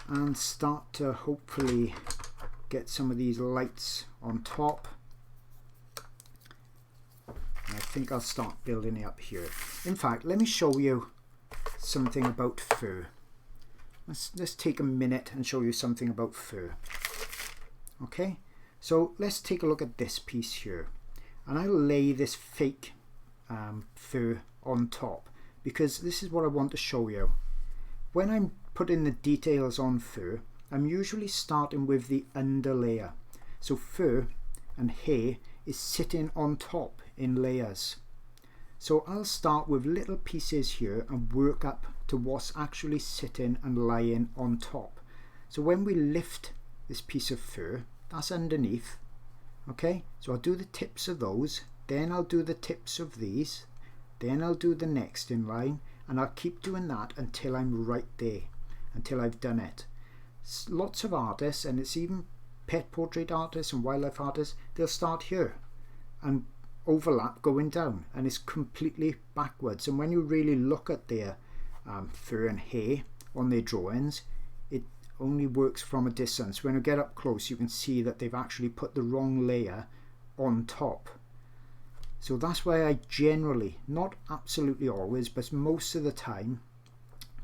A: and start to hopefully get some of these lights on top. And I think I'll start building it up here. In fact, let me show you something about fur. Let's take a minute and show you something about fur. Okay, so let's take a look at this piece here, and I'll lay this fake fur on top, because this is what I want to show you. When I'm putting the details on fur, I'm usually starting with the under layer. So fur and hair is sitting on top in layers. So I'll start with little pieces here and work up to what's actually sitting and lying on top. So when we lift this piece of fur, that's underneath. Okay, so I'll do the tips of those, then I'll do the tips of these, then I'll do the next in line, and I'll keep doing that until I'm right there, until I've done it. Lots of artists, and it's even pet portrait artists and wildlife artists, they'll start here and overlap going down, and it's completely backwards. And when you really look at their fur and hair on their drawings, it only works from a distance. When you get up close, you can see that they've actually put the wrong layer on top. So that's why I generally, not absolutely always, but most of the time,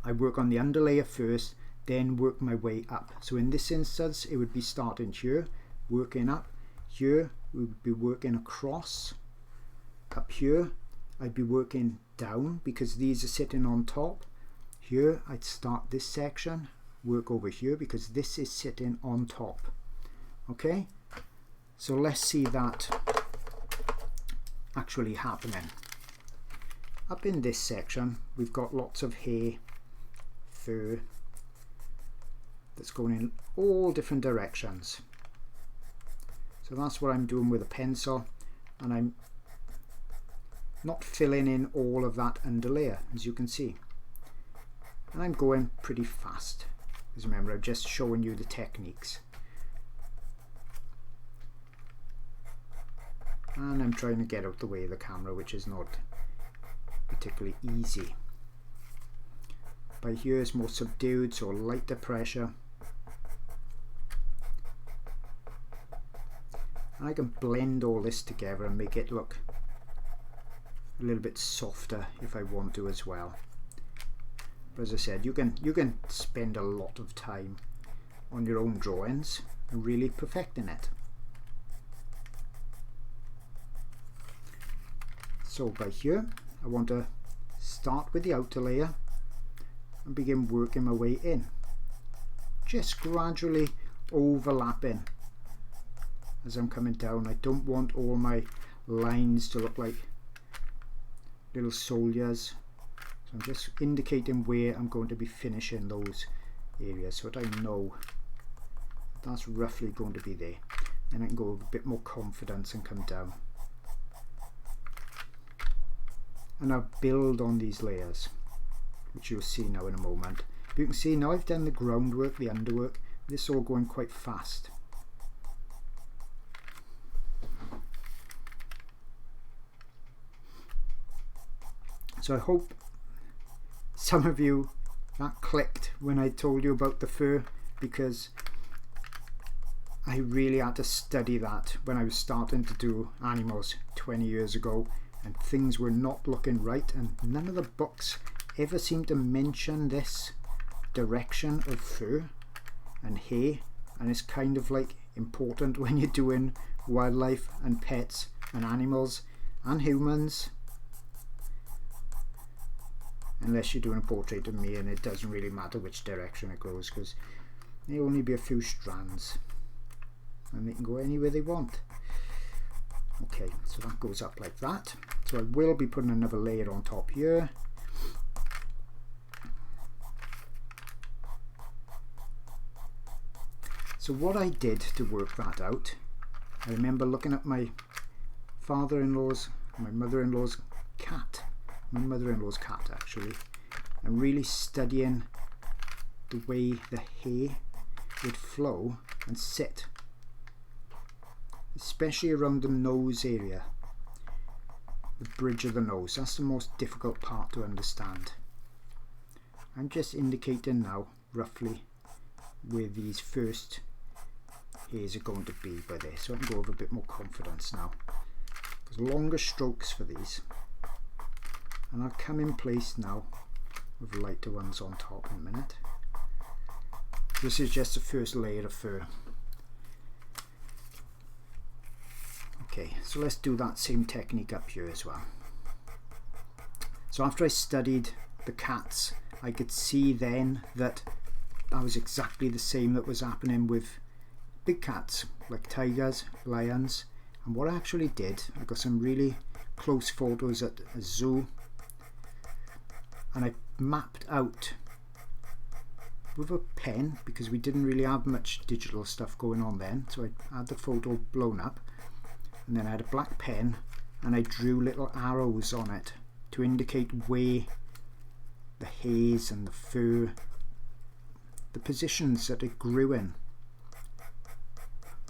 A: I work on the underlayer first, then work my way up. So in this instance, it would be starting here, working up. Here we would be working across. Up here I'd be working down because these are sitting on top. Here I'd start this section, work over here because this is sitting on top. Okay, so let's see that actually happening. Up in this section we've got lots of hair, fur, that's going in all different directions. So that's what I'm doing with a pencil, and I'm not filling in all of that underlayer, as you can see. And I'm going pretty fast, because remember I'm just showing you the techniques. And I'm trying to get out the way of the camera, which is not particularly easy. By here is more subdued, so lighter pressure. I can blend all this together and make it look a little bit softer if I want to as well. But as I said, you can spend a lot of time on your own drawings and really perfecting it. So by here I want to start with the outer layer and begin working my way in, just gradually overlapping as I'm coming down. I don't want all my lines to look like little soldiers, so I'm just indicating where I'm going to be finishing those areas so that I know that's roughly going to be there. Then I can go with a bit more confidence and come down. And I'll build on these layers, which you'll see now in a moment. You can see now I've done the groundwork, the underwork. This is all going quite fast. So I hope some of you that clicked when I told you about the fur, because I really had to study that when I was starting to do animals 20 years ago, and things were not looking right, and none of the books ever seemed to mention this direction of fur and hair, and it's kind of like important when you're doing wildlife and pets and animals and humans, unless you're doing a portrait of me and it doesn't really matter which direction it goes, because there'll only be a few strands and they can go anywhere they want. Okay, so that goes up like that. So I will be putting another layer on top here. So what I did to work that out, I remember looking at my father-in-law's, my mother-in-law's cat, actually, and really studying the way the hair would flow and sit, especially around the nose area, the bridge of the nose. That's the most difficult part to understand. I'm just indicating now roughly where these first hairs are going to be by there, so I can go with a bit more confidence now, because longer strokes for these, and I'll come in place now with lighter ones on top in a minute. This is just the first layer of fur. Okay, so let's do that same technique up here as well. So after I studied the cats, I could see then that was exactly the same that was happening with big cats like tigers, lions. And what I actually did, I got some really close photos at a zoo, and I mapped out with a pen, because we didn't really have much digital stuff going on then, so I had the photo blown up, and then I had a black pen and I drew little arrows on it to indicate where the haze and the fur, the positions that it grew in,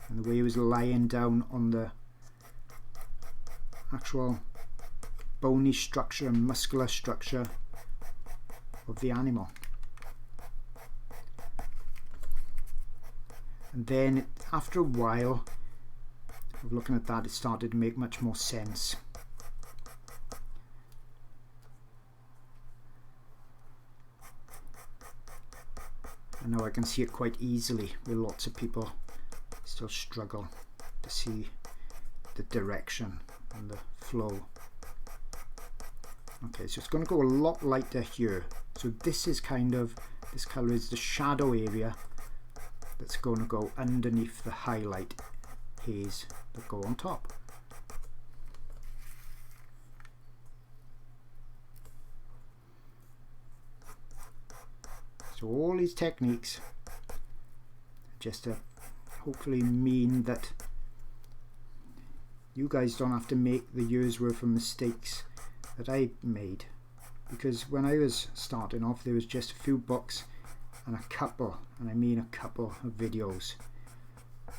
A: and the way it was lying down on the actual bony structure and muscular structure of the animal. And then after a while of looking at that, it started to make much more sense. And now I can see it quite easily, where lots of people still struggle to see the direction and the flow. Okay, so it's going to go a lot lighter here. So this is kind of, this colour is the shadow area that's going to go underneath the highlight haze that go on top. So all these techniques just to hopefully mean that you guys don't have to make the year's worth of mistakes that I made, because when I was starting off there was just a few books and a couple, and I mean a couple of videos.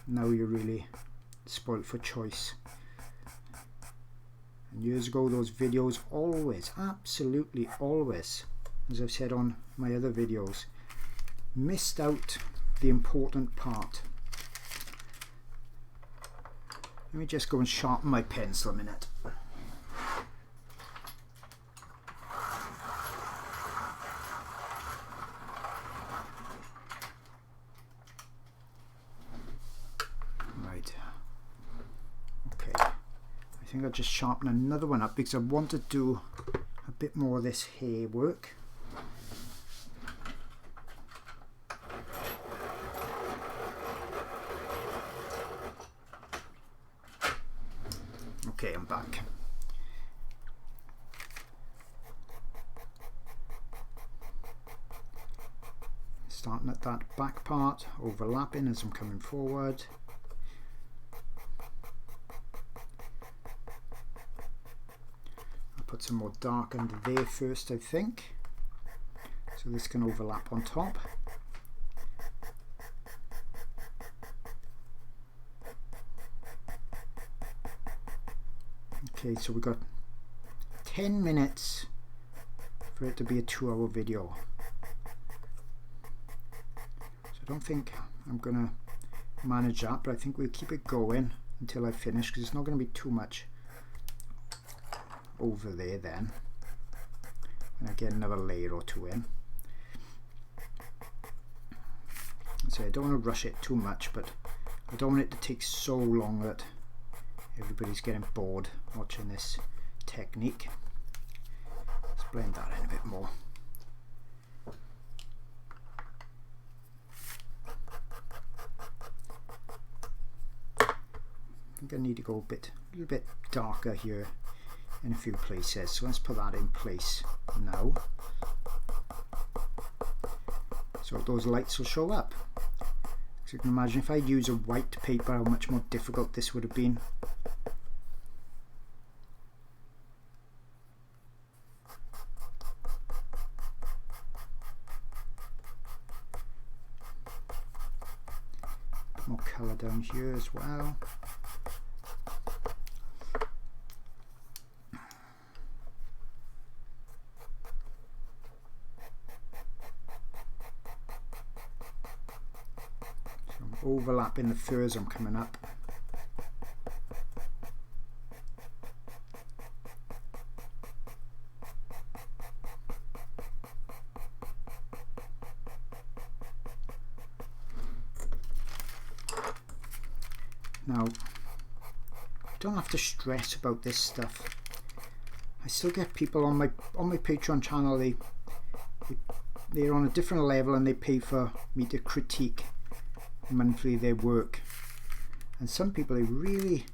A: Now you're really spoilt for choice. And years ago those videos always, absolutely always, as I've said on my other videos, missed out the important part. Let me just go and sharpen my pencil a minute. Right. Okay. I think I'll just sharpen another one up because I want to do a bit more of this hair work. Okay, I'm back. Starting at that back part, overlapping as I'm coming forward. I'll put some more dark under there first, I think, so this can overlap on top. Okay, so we've got 10 minutes for it to be a 2-hour video. So I don't think I'm going to manage that, but I think we'll keep it going until I finish, because it's not going to be too much over there then. And I get another layer or two in. So I don't want to rush it too much, but I don't want it to take so long that everybody's getting bored watching this technique. Let's blend that in a bit more. I think I need to go a little bit darker here in a few places, so let's put that in place now, so those lights will show up. So you can imagine if I use a white paper how much more difficult this would have been. More colour down here as well. So I'm overlapping the fur as I'm coming up. Now, I don't have to stress about this stuff. I still get people on my Patreon channel, they're on a different level and they pay for me to critique monthly their work. And some people, they really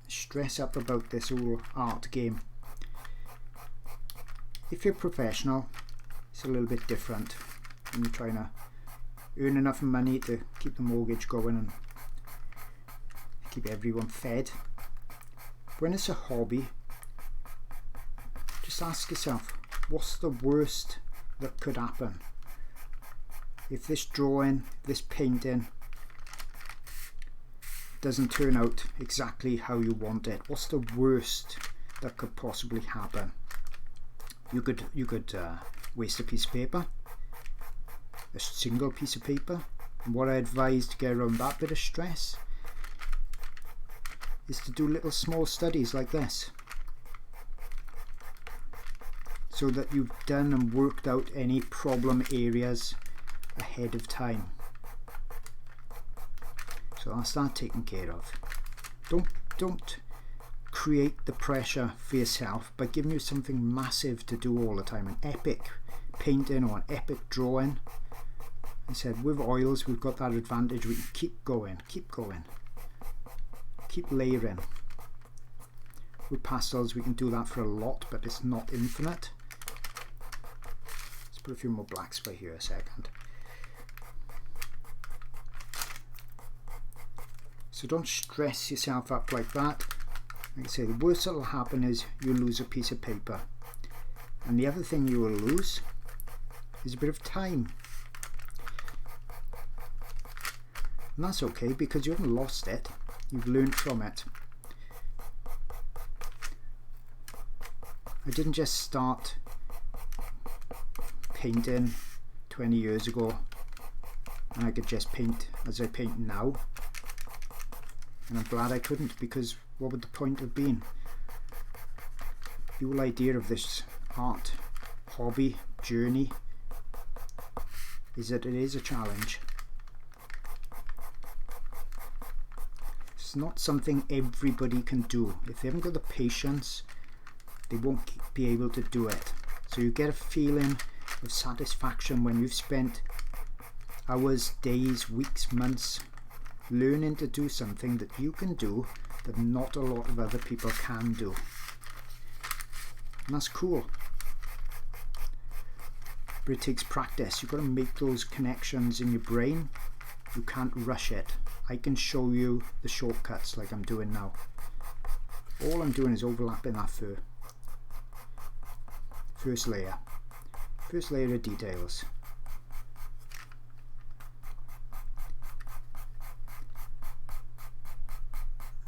A: stress up about this whole art game. If you're professional, It's a little bit different when you're trying to earn enough money to keep the mortgage going and keep everyone fed. When it's a hobby, just ask yourself, what's the worst that could happen? If this drawing, this painting doesn't turn out exactly how you want it, what's the worst that could possibly happen? You could waste a piece of paper, a single piece of paper. And what I advise to get around that bit of stress is to do little small studies like this, so that you've done and worked out any problem areas ahead of time. So that's that taken care of. Don't create the pressure for yourself by giving you something massive to do all the time, an epic painting or an epic drawing. I said with oils we've got that advantage, we can keep going, keep layering. With pastels we can do that for a lot, but it's not infinite. Let's put a few more blacks by here a second. So don't stress yourself up like that. Like I say, the worst that will happen is you lose a piece of paper, and the other thing you will lose is a bit of time. And that's okay, because you haven't lost it, you've learned from it. I didn't just start painting 20 years ago and I could just paint as I paint now, and I'm glad I couldn't, because what would the point have been? The whole idea of this art hobby journey is that it is a challenge. It's not something everybody can do. If they haven't got the patience, they won't be able to do it. So you get a feeling of satisfaction when you've spent hours, days, weeks, months learning to do something that you can do that not a lot of other people can do. And that's cool. But it takes practice. You've got to make those connections in your brain. You can't rush it. I can show you the shortcuts like I'm doing now. All I'm doing is overlapping that first layer of details.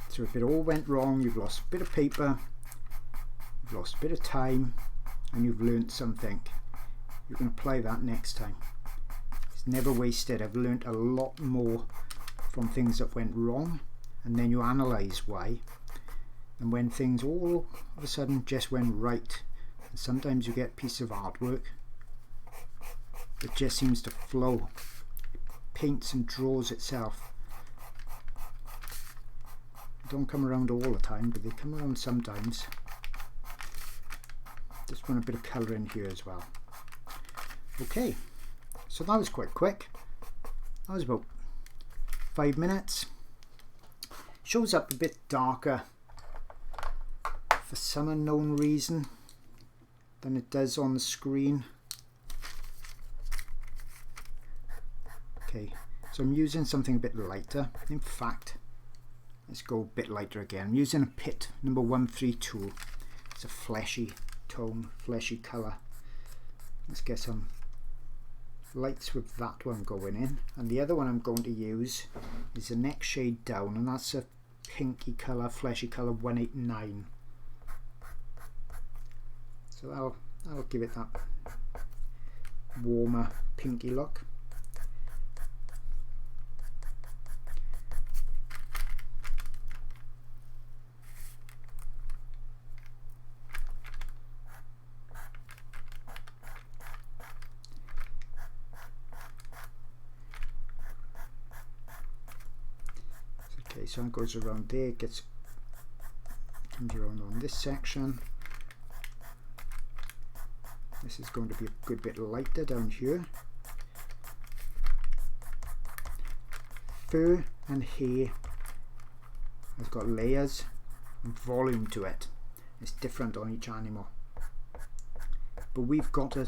A: So if it all went wrong, you've lost a bit of paper, you've lost a bit of time, and you've learnt something. You can apply that next time. It's never wasted. I've learnt a lot more from things that went wrong, and then you analyse why. And when things all of a sudden just went right, and sometimes you get a piece of artwork that just seems to flow. It paints and draws itself. They don't come around all the time, but they come around sometimes. Just want a bit of colour in here as well. Okay, so that was quite quick. That was about 5 minutes. Shows up a bit darker for some unknown reason than it does on the screen. Okay, so I'm using something a bit lighter. In fact, let's go a bit lighter again. I'm using a PITT number 132. It's a fleshy tone, fleshy colour. Let's get some lights with that one going in, and the other one I'm going to use is the next shade down, and that's a pinky colour, fleshy colour 189. So that'll give it that warmer pinky look. Okay, so it goes around there, comes around on this section. This is going to be a good bit lighter down here. Fur and hair has got layers and volume to it. It's different on each animal. But we've got to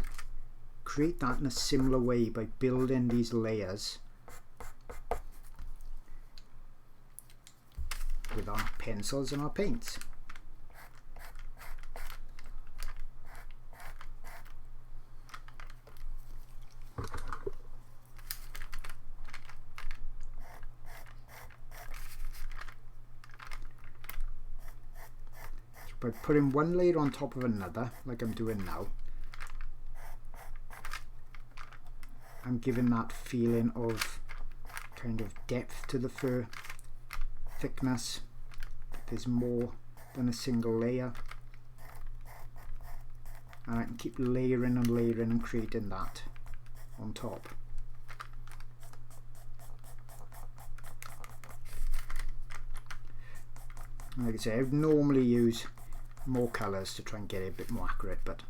A: create that in a similar way by building these layers with our pencils and our paints. By putting one layer on top of another, like I'm doing now, I'm giving that feeling of kind of depth to the fur, thickness. There's more than a single layer, and I can keep layering and layering and creating that on top. Like I say, I would normally use more colours to try and get it a bit more accurate, but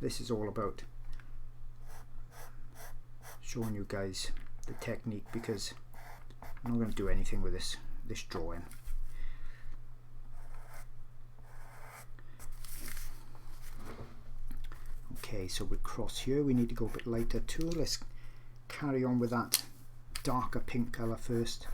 A: this is all about showing you guys the technique, because I'm not going to do anything with this drawing. Okay, so we cross here, we need to go a bit lighter too. Let's carry on with that darker pink colour first.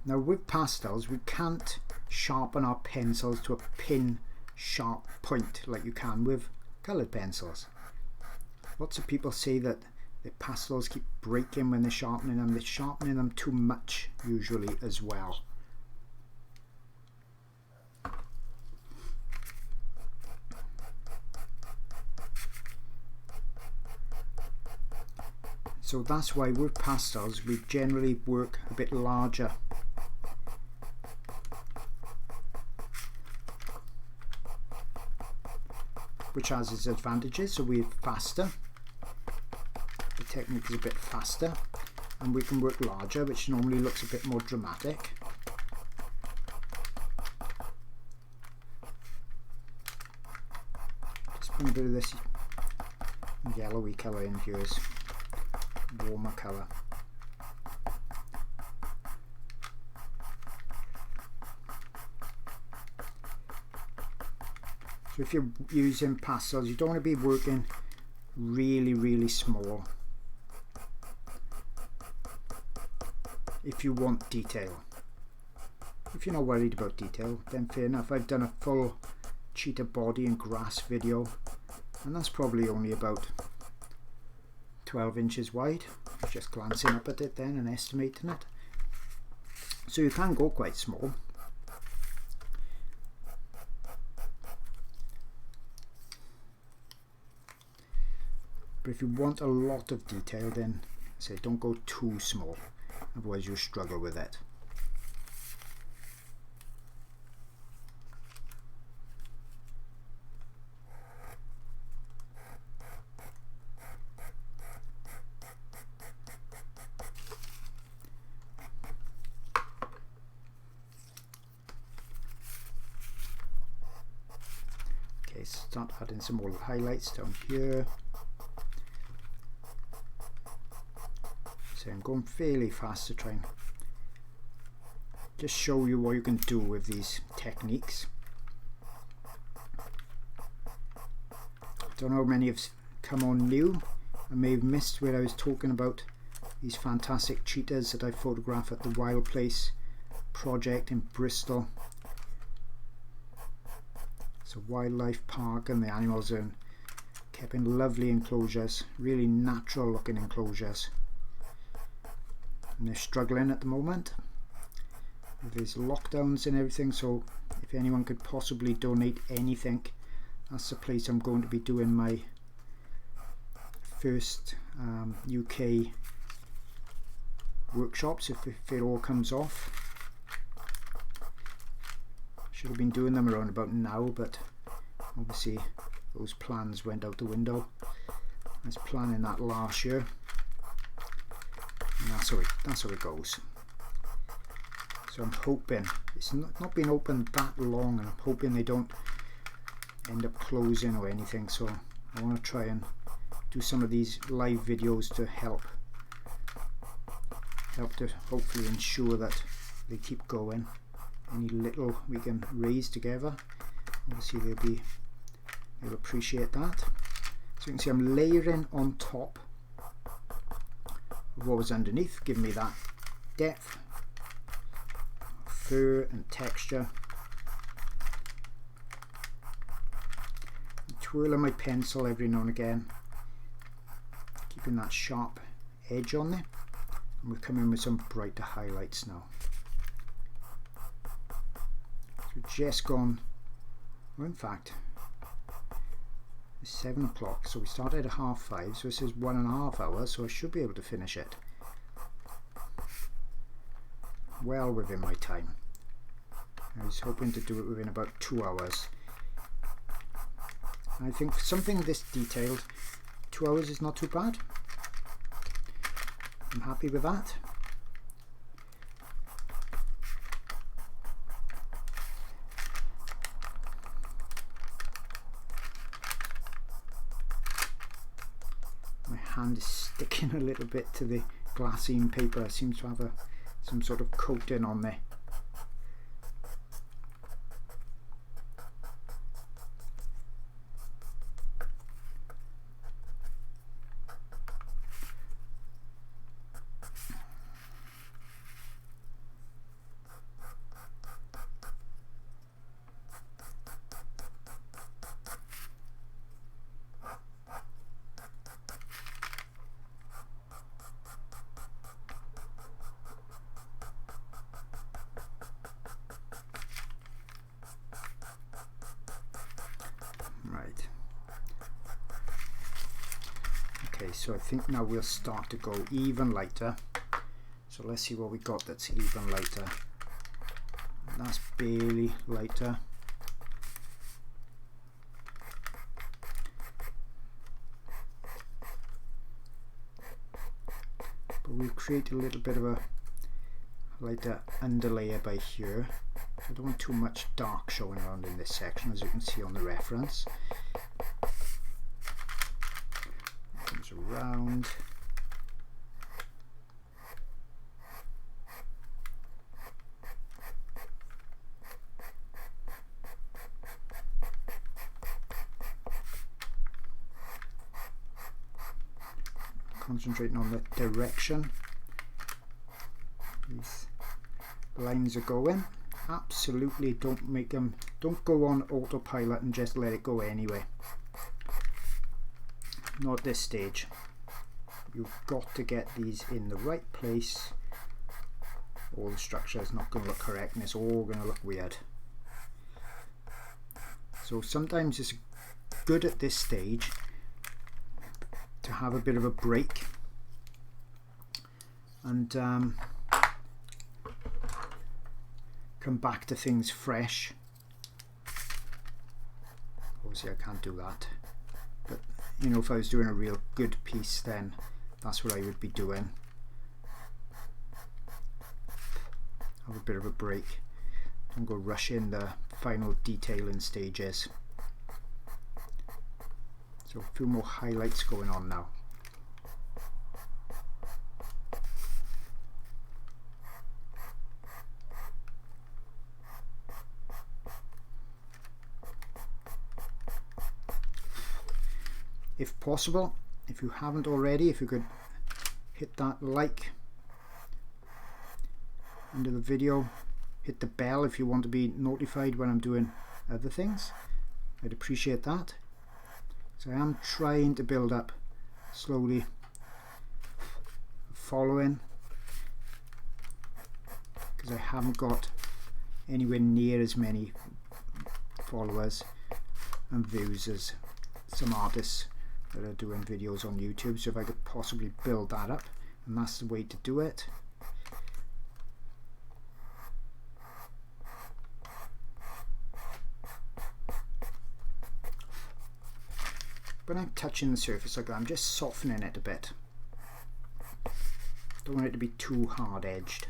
A: Now with pastels, we can't sharpen our pencils to a pin sharp point like you can with coloured pencils. Lots of people say that the pastels keep breaking when they're sharpening them. They're sharpening them too much usually as well. So that's why with pastels we generally work a bit larger. Which has its advantages. So we're faster, the technique is a bit faster, and we can work larger, which normally looks a bit more dramatic. Just put a bit of this yellowy colour in here, is warmer colour. So if you're using pastels, you don't want to be working really small. If you want detail. If you're not worried about detail, then fair enough. I've done a full cheetah body and grass video, and that's probably only about 12 inches wide. Just glancing up at it then and estimating it. So you can go quite small. But if you want a lot of detail, then say don't go too small, otherwise you'll struggle with it. Okay, start adding some more highlights down here. I'm going fairly fast to try and just show you what you can do with these techniques. Don't know how many have come on new. I may have missed where I was talking about these fantastic cheetahs that I photographed at the Wild Place project in Bristol. It's a wildlife park and the animals are kept in lovely enclosures, really natural looking enclosures. And they're struggling at the moment with these lockdowns and everything, so if anyone could possibly donate anything, that's the place I'm going to be doing my first UK workshops if it all comes off. Should have been doing them around about now, but obviously those plans went out the window. I was planning that last year, and that's how it goes. So I'm hoping it's not been open that long, and I'm hoping they don't end up closing or anything. So I want to try and do some of these live videos to help to hopefully ensure that they keep going. Any little we can raise together, obviously they'll appreciate that. So you can see I'm layering on top of what was underneath, giving me that depth, fur and texture. Twirling my pencil every now and again, keeping that sharp edge on there. And we'll come in with some brighter highlights now. So we've just gone, well, in fact, it's 7 o'clock, so we started at 5:30, so this is 1.5 hours, so I should be able to finish it well within my time. I was hoping to do it within about 2 hours. I think for something this detailed, 2 hours is not too bad. I'm happy with that. My hand is sticking a little bit to the glassine paper. It seems to have some sort of coating on there. Right. Okay, so I think now we'll start to go even lighter. So let's see what we got that's even lighter. That's barely lighter. But we'll create a little bit of a lighter underlayer by here. I don't want too much dark showing around in this section, as you can see on the reference. Comes around. Concentrating on the direction these lines are going. Absolutely don't go on autopilot and just let it go anyway. Not at this stage. You've got to get these in the right place, or the structure is not going to look correct and it's all going to look weird. So sometimes it's good at this stage to have a bit of a break and come back to things fresh. Obviously I can't do that, but you know, if I was doing a real good piece, then that's what I would be doing. Have a bit of a break, don't go rush in the final detailing stages. So a few more highlights going on now. If possible, if you haven't already, if you could hit that like under the video, hit the bell if you want to be notified when I'm doing other things. I'd appreciate that. So I am trying to build up slowly following, because I haven't got anywhere near as many followers and views as some artists that are doing videos on YouTube. So if I could possibly build that up, and that's the way to do it. when I'm touching the surface like that, I'm just softening it a bit. Don't want it to be too hard edged.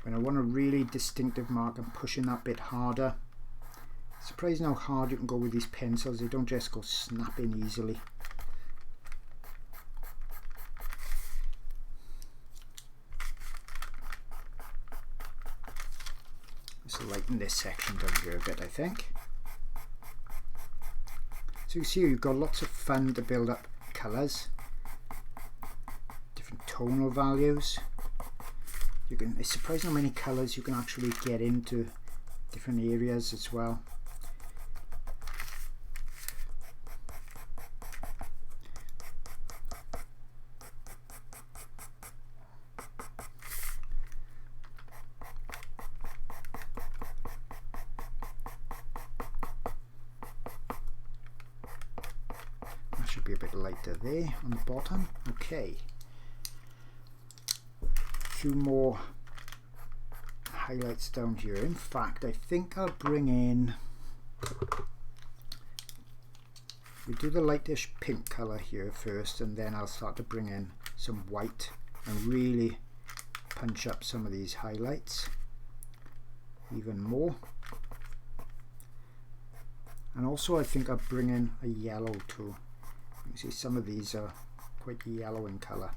A: When I want a really distinctive mark, I'm pushing that bit harder. Surprising how hard you can go with these pencils. They don't just go snapping easily. Let's lighten this section down here a bit, I think. So you see you've got lots of fun to build up colours, different tonal values. It's surprising how many colours you can actually get into different areas as well. That should be a bit lighter there on the bottom. Okay. Few more highlights down here. In fact, I think I'll bring in, we do the lightish pink color here first, and then I'll start to bring in some white and really punch up some of these highlights even more. And also I think I'll bring in a yellow too. You see some of these are quite yellow in color.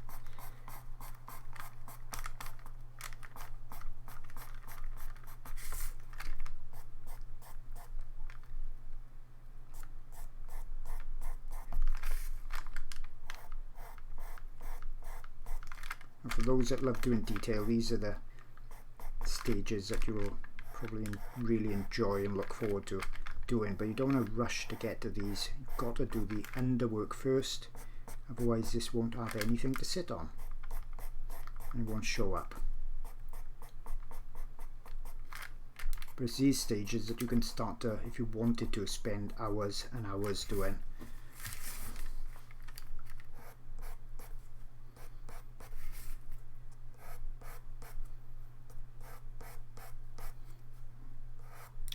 A: And for those that love doing detail, these are the stages that you will probably really enjoy and look forward to doing, but you don't want to rush to get to these. You've got to do the underwork first, otherwise this won't have anything to sit on and it won't show up. But it's these stages that you can start to, if you wanted to, spend hours and hours doing.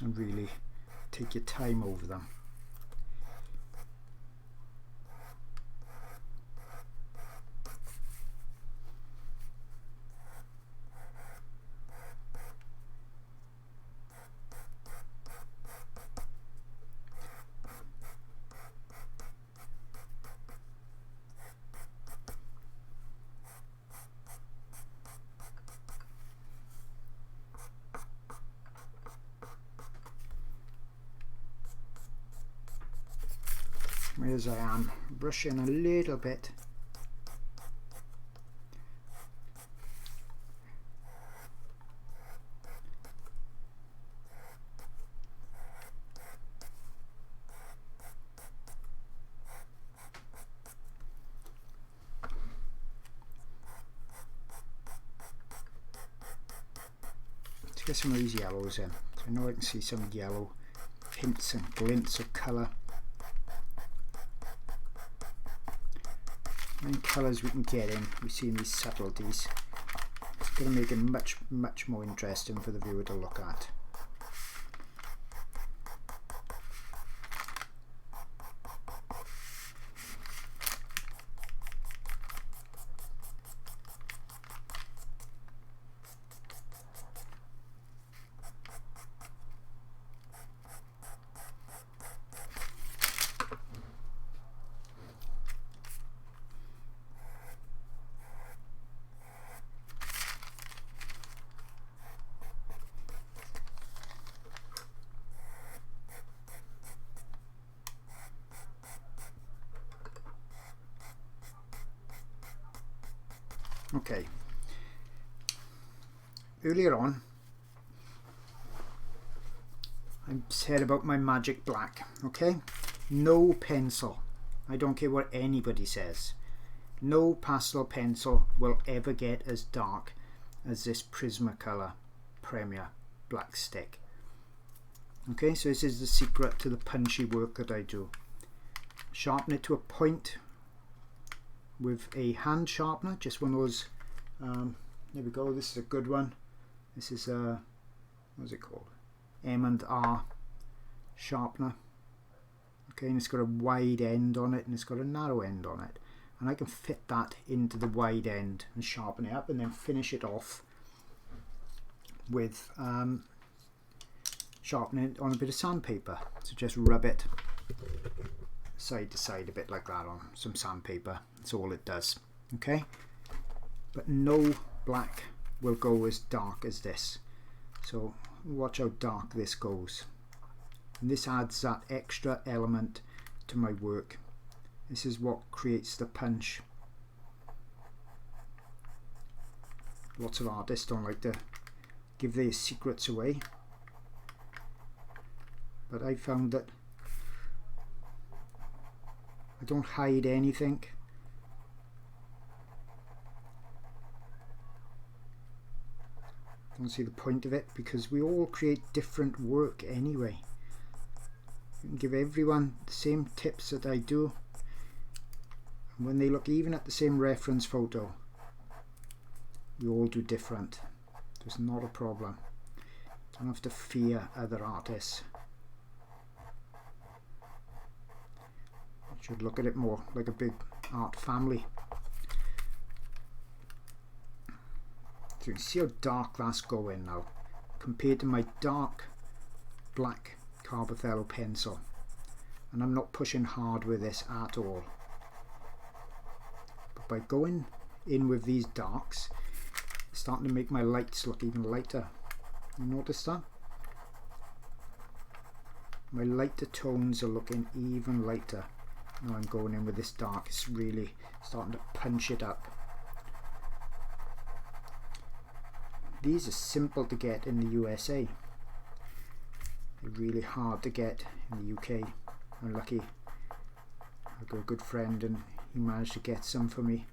A: And really take your time over them. Whereas I am brushing a little bit. To get some of these yellows in. So I know I can see some yellow hints and glints of colour. Any colours we can get in, we see in these subtleties. It's going to make it much more interesting for the viewer to look at. Okay, earlier on I said about my magic black, okay? No pencil, I don't care what anybody says, no pastel pencil will ever get as dark as this Prismacolor Premier black stick. Okay, so this is the secret to the punchy work that I do. Sharpen it to a point with a hand sharpener, just one of those, there we go, this is a good one. This is a, what's it called? M&R sharpener. Okay, and it's got a wide end on it and it's got a narrow end on it. And I can fit that into the wide end and sharpen it up and then finish it off with sharpening it on a bit of sandpaper. So just rub it side to side a bit like that on some sandpaper. That's all it does. Okay, but no black will go as dark as this. So watch how dark this goes. And this adds that extra element to my work. This is what creates the punch. Lots of artists don't like to give their secrets away, but I found that I don't hide anything. Don't see the point of it, because we all create different work anyway. You can give everyone the same tips that I do, and when they look even at the same reference photo, we all do different. It's not a problem. Don't have to fear other artists. You should look at it more like a big art family. So you can see how dark that's going now compared to my dark black Carbothello pencil, and I'm not pushing hard with this at all. But by going in with these darks, it's starting to make my lights look even lighter. You notice that? My lighter tones are looking even lighter. Now I'm going in with this dark, it's really starting to punch it up. These are simple to get in the USA. They're really hard to get in the UK. I'm lucky. I've got a good friend and he managed to get some for me.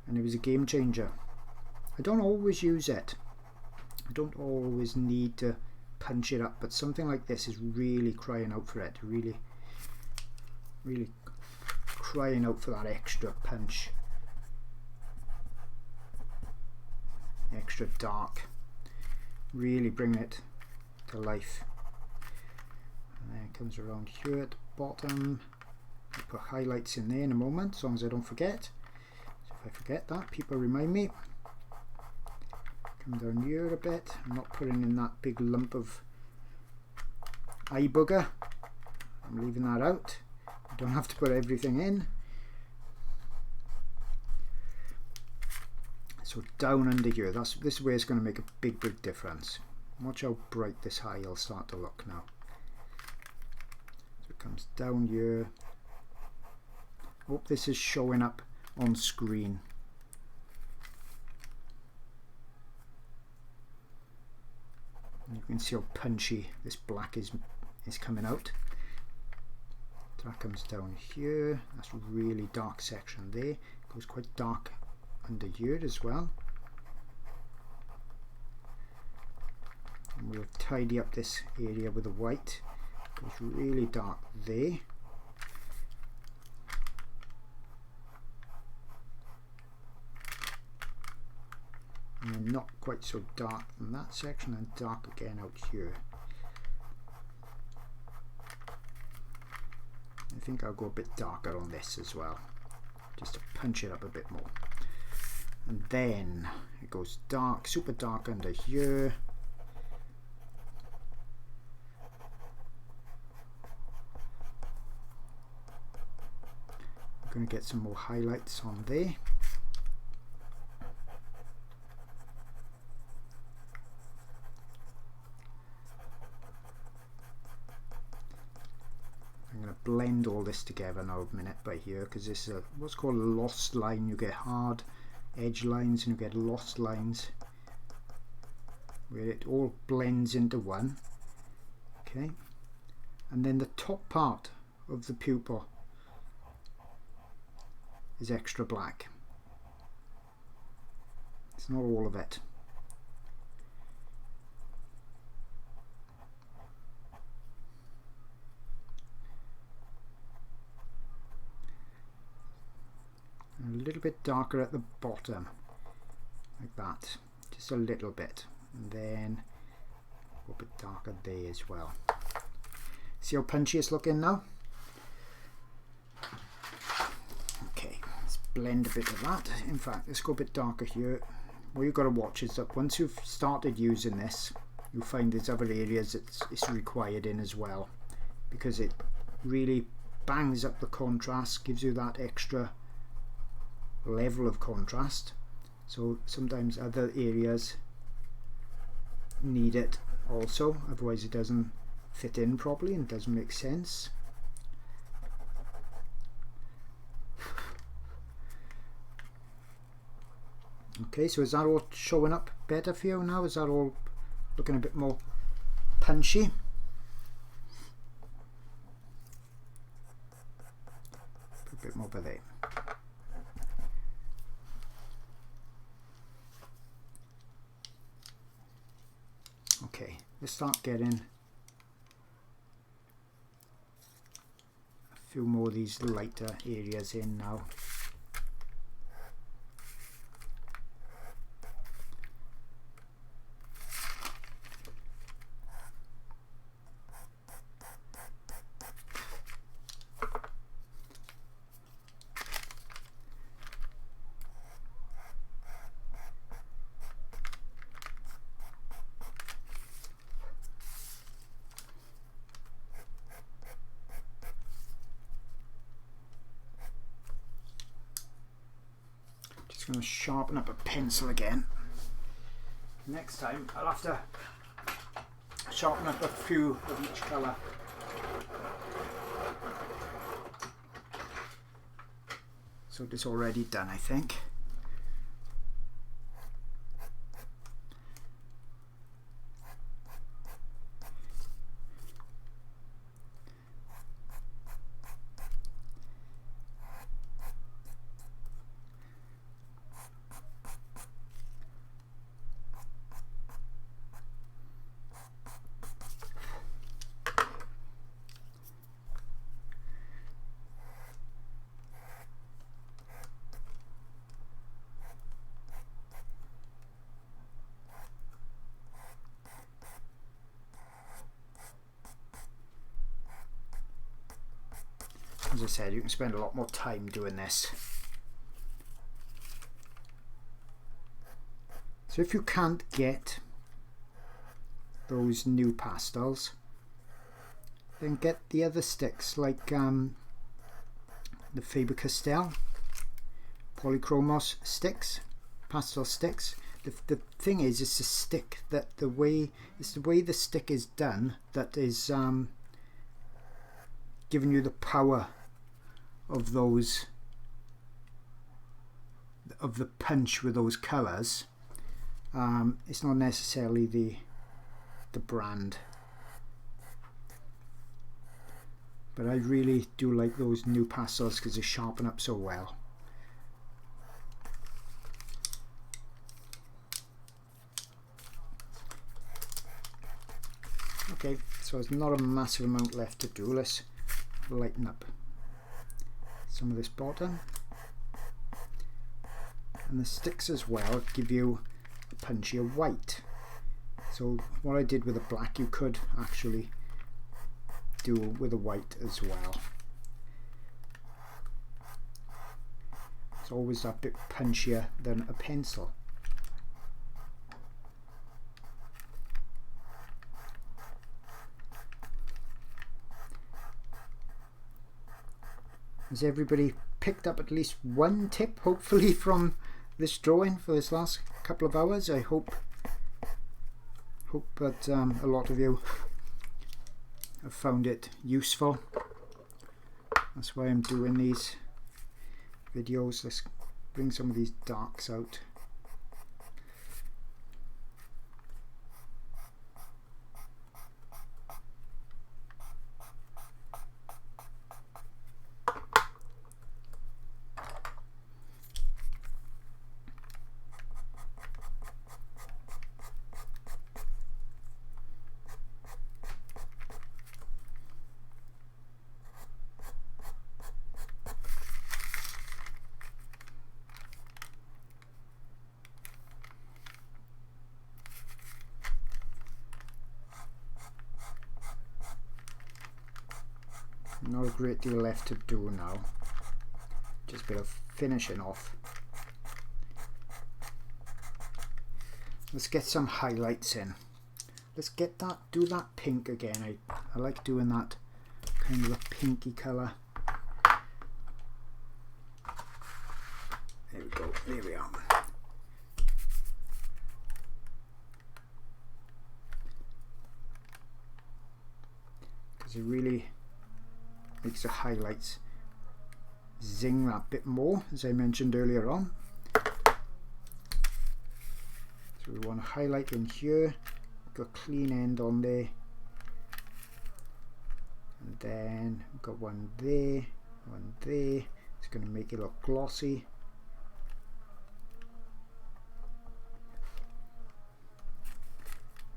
A: And it was a game changer. I don't always use it. I don't always need to punch it up, but something like this is really crying out for it. Really crying out for that extra punch. Extra dark, really bring it to life. And then it comes around here at the bottom. I'll put highlights in there in a moment, as long as I don't forget. So if I forget that, people remind me. Come down here a bit. I'm not putting in that big lump of eye booger. I'm leaving that out. I don't have to put everything in. So down under here, this is where it's going to make a big difference. Watch how bright this high will start to look now. So it comes down here. Hope this is showing up on screen. And you can see how punchy this black is coming out. So that comes down here. That's a really dark section there. It goes quite dark under here as well. And we'll tidy up this area with the white. It goes really dark there. And then not quite so dark in that section, and dark again out here. I think I'll go a bit darker on this as well, just to punch it up a bit more. And then it goes dark, super dark under here. I'm going to get some more highlights on there. I'm going to blend all this together now a minute by here, because this is what's called a lost line. You get hard edge lines and you get lost lines where it all blends into one. Okay, and then the top part of the pupil is extra black. It's not all of it. And a little bit darker at the bottom, like that, just a little bit, and then a little bit darker there as well. See how punchy it's looking now? Okay, let's blend a bit of that. In fact, let's go a bit darker here. What you've got to watch is that once you've started using this, you'll find there's other areas it's required in as well, because it really bangs up the contrast, gives you that extra level of contrast. So sometimes other areas need it also, otherwise it doesn't fit in properly and doesn't make sense. Okay, so is that all showing up better for you now? Is that all looking a bit more punchy? Put a bit more by there. Okay, let's start getting a few more of these lighter areas in now. Just going to sharpen up a pencil again. Next time I'll have to sharpen up a few of each colour. So it's already done, I think. As I said, you can spend a lot more time doing this. So if you can't get those new pastels, then get the other sticks like the Faber-Castell Polychromos sticks, pastel sticks. The thing is, it's the stick that it's the way the stick is done that is giving you the power of those, of the punch with those colours. It's not necessarily the brand, but I really do like those new pastels because they sharpen up so well. Okay, so there's not a massive amount left to do. Let's lighten up some of this bottom, and the sticks as well give you a punchier white. So what I did with the black, you could actually do with a white as well. It's always that bit punchier than a pencil. Has everybody picked up at least one tip, hopefully, from this drawing for this last couple of hours? I hope that a lot of you have found it useful. That's why I'm doing these videos. Let's bring some of these darks out. Not a great deal left to do now, just a bit of finishing off. Let's get some highlights in. Let's get that, do that pink again. I like doing that kind of a pinky colour. There we go, there we are. Because it really makes the highlights zing that bit more, as I mentioned earlier on. So we want to highlight in here, got a clean end on there, and then we've got one there, one there. It's going to make it look glossy.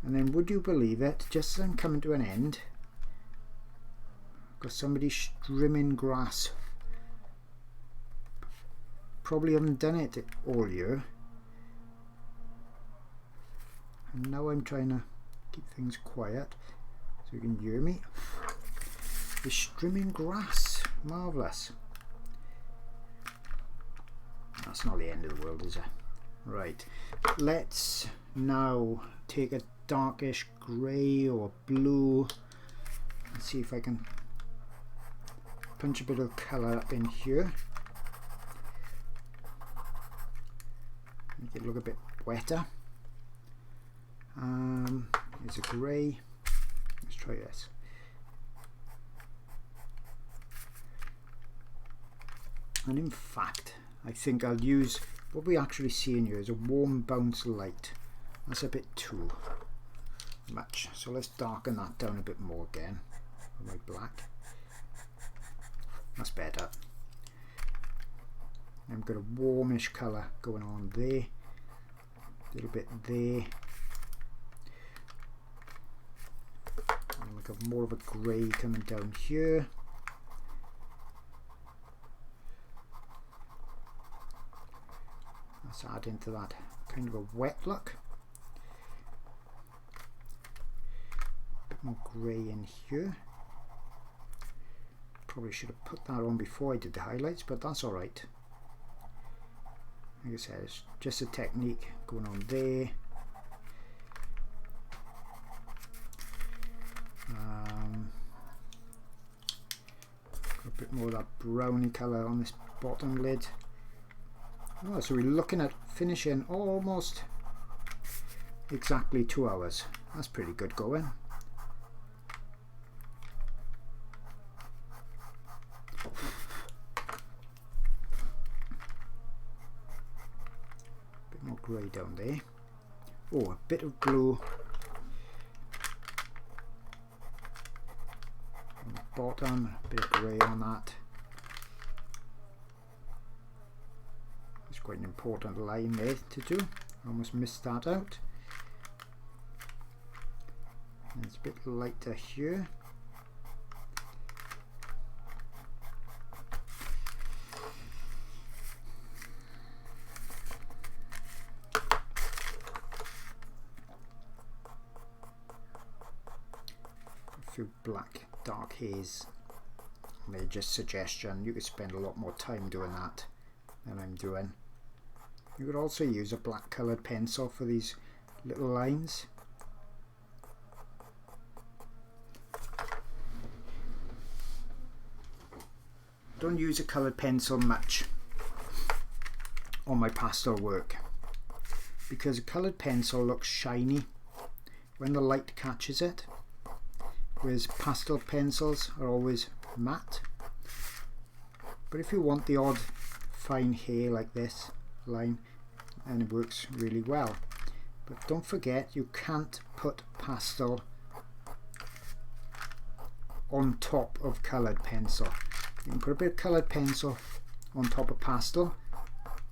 A: And then, would you believe it, just as I'm coming to an end, I've got somebody trimming grass. Probably haven't done it all year. And now I'm trying to keep things quiet so you can hear me. They're trimming grass. Marvellous. That's not the end of the world, is it? Right. Let's now take a darkish grey or blue and see if I can punch a bit of colour up in here. Make it look a bit wetter. Here's a grey. Let's try this. And in fact, I think I'll use what we actually see in here is a warm bounce light. That's a bit too much. So let's darken that down a bit more again with my black. That's better. I've got a warmish colour going on there. A little bit there. Got more of a grey coming down here. Let's add into that kind of a wet look. A bit more grey in here. Probably should have put that on before I did the highlights, but that's alright. Like I said, it's just a technique going on there. A bit more of that browny colour on this bottom lid. Oh, so we're looking at finishing almost exactly 2 hours. That's pretty good going. Bit more grey down there. Oh, a bit of blue on the bottom, a bit of grey on that. It's quite an important line there to do. I almost missed that out. And it's a bit lighter here. A few black dark haze. They're just suggestion. You could spend a lot more time doing that than I'm doing. You could also use a black coloured pencil for these little lines. Don't use a coloured pencil much on my pastel work because a coloured pencil looks shiny when the light catches it, whereas pastel pencils are always matte. But if you want the odd fine hair like this line, and it works really well. But don't forget, you can't put pastel on top of coloured pencil. You can put a bit of coloured pencil on top of pastel,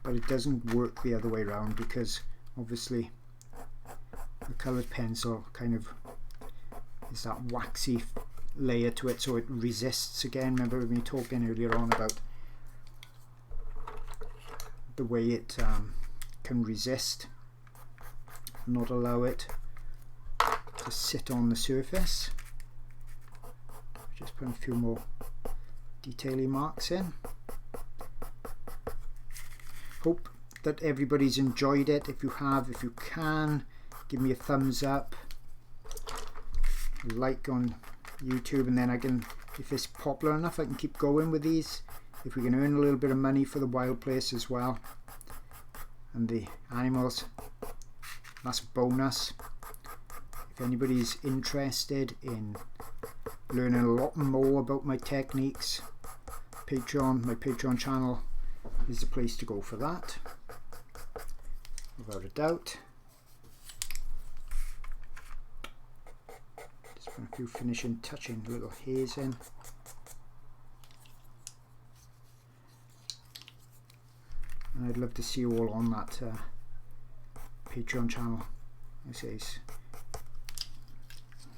A: but it doesn't work the other way around because obviously the coloured pencil kind of is that waxy layer to it, so it resists again. Remember when we were talking earlier on about the way it can resist, not allow it to sit on the surface. Just put a few more detaily marks in. Hope that everybody's enjoyed it. If you have, if you can, give me a thumbs up, like on YouTube, and then I can, if it's popular enough, I can keep going with these. If we can earn a little bit of money for the wild place as well, and the animals, that's a bonus. If anybody's interested in learning a lot more about my techniques, Patreon, my Patreon channel is the place to go for that, without a doubt. Just put a few finishing touching little haze in. And I'd love to see you all on that Patreon channel. I say it's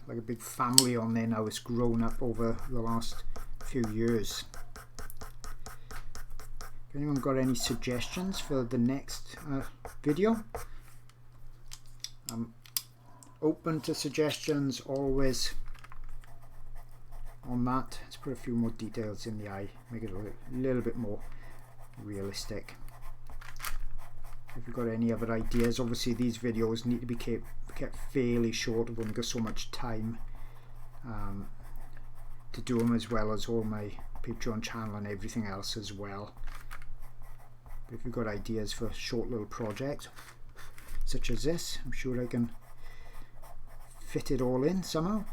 A: like a big family on there now. It's grown up over the last few years. If anyone got any suggestions for the next video, I'm open to suggestions always on that. Let's put a few more details in the eye, make it a little bit more realistic. If you've got any other ideas, obviously these videos need to be kept fairly short. I've only got so much time to do them, as well as all my Patreon channel and everything else as well. But if you've got ideas for short little projects such as this, I'm sure I can fit it all in somehow.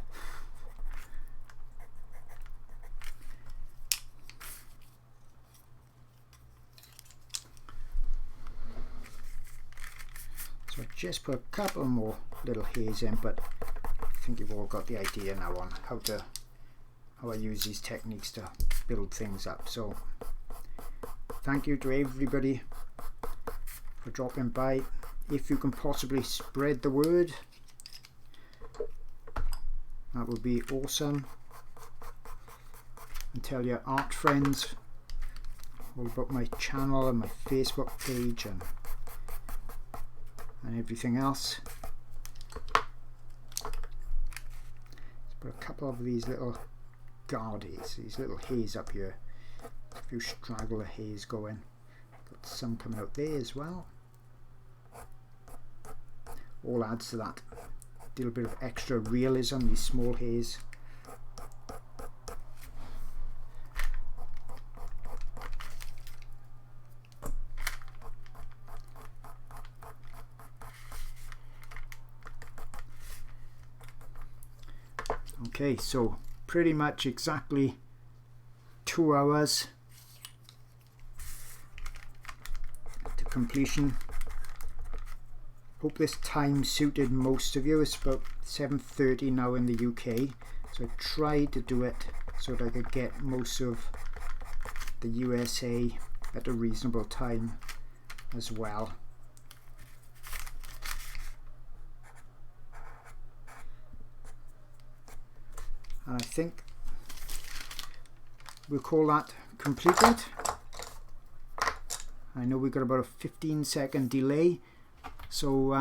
A: So I just put a couple more little haze in, but I think you've all got the idea now on how I use these techniques to build things up. So thank you to everybody for dropping by. If you can possibly spread the word, that would be awesome. And tell your art friends all about my channel and my Facebook page and everything else. Let's put a couple of these little guardies, these little haze up here. A few straggler haze going. Got some coming out there as well. All adds to that little bit of extra realism, these small haze. Okay, so pretty much exactly 2 hours to completion. Hope this time suited most of you. It's about 7:30 now in the UK, so I tried to do it so that I could get most of the USA at a reasonable time as well. And I think we'll call that completed. I know we've got about a 15-second delay, so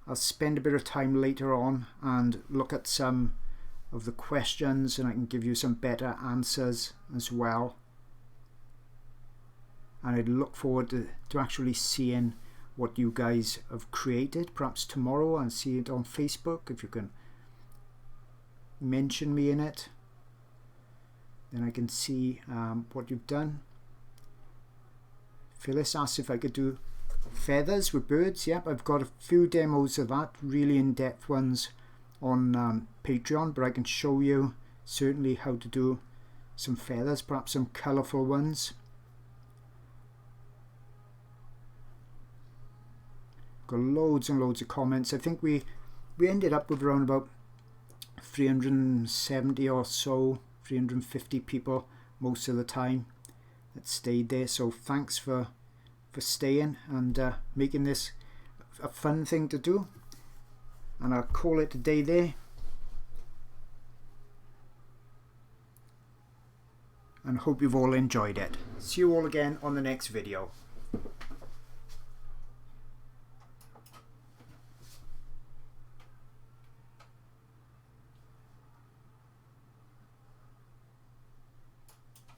A: I'll spend a bit of time later on and look at some of the questions, and I can give you some better answers as well. And I'd look forward to actually seeing what you guys have created, perhaps tomorrow, and see it on Facebook. If you can mention me in it, then I can see what you've done. Phyllis asked if I could do feathers with birds. Yep, I've got a few demos of that, really in-depth ones on Patreon, but I can show you certainly how to do some feathers, perhaps some colourful ones. Got loads and loads of comments. I think we ended up with around about 370 or so, 350 people most of the time that stayed there. So thanks for staying and making this a fun thing to do. And I'll call it a day there. And hope you've all enjoyed it. See you all again on the next video.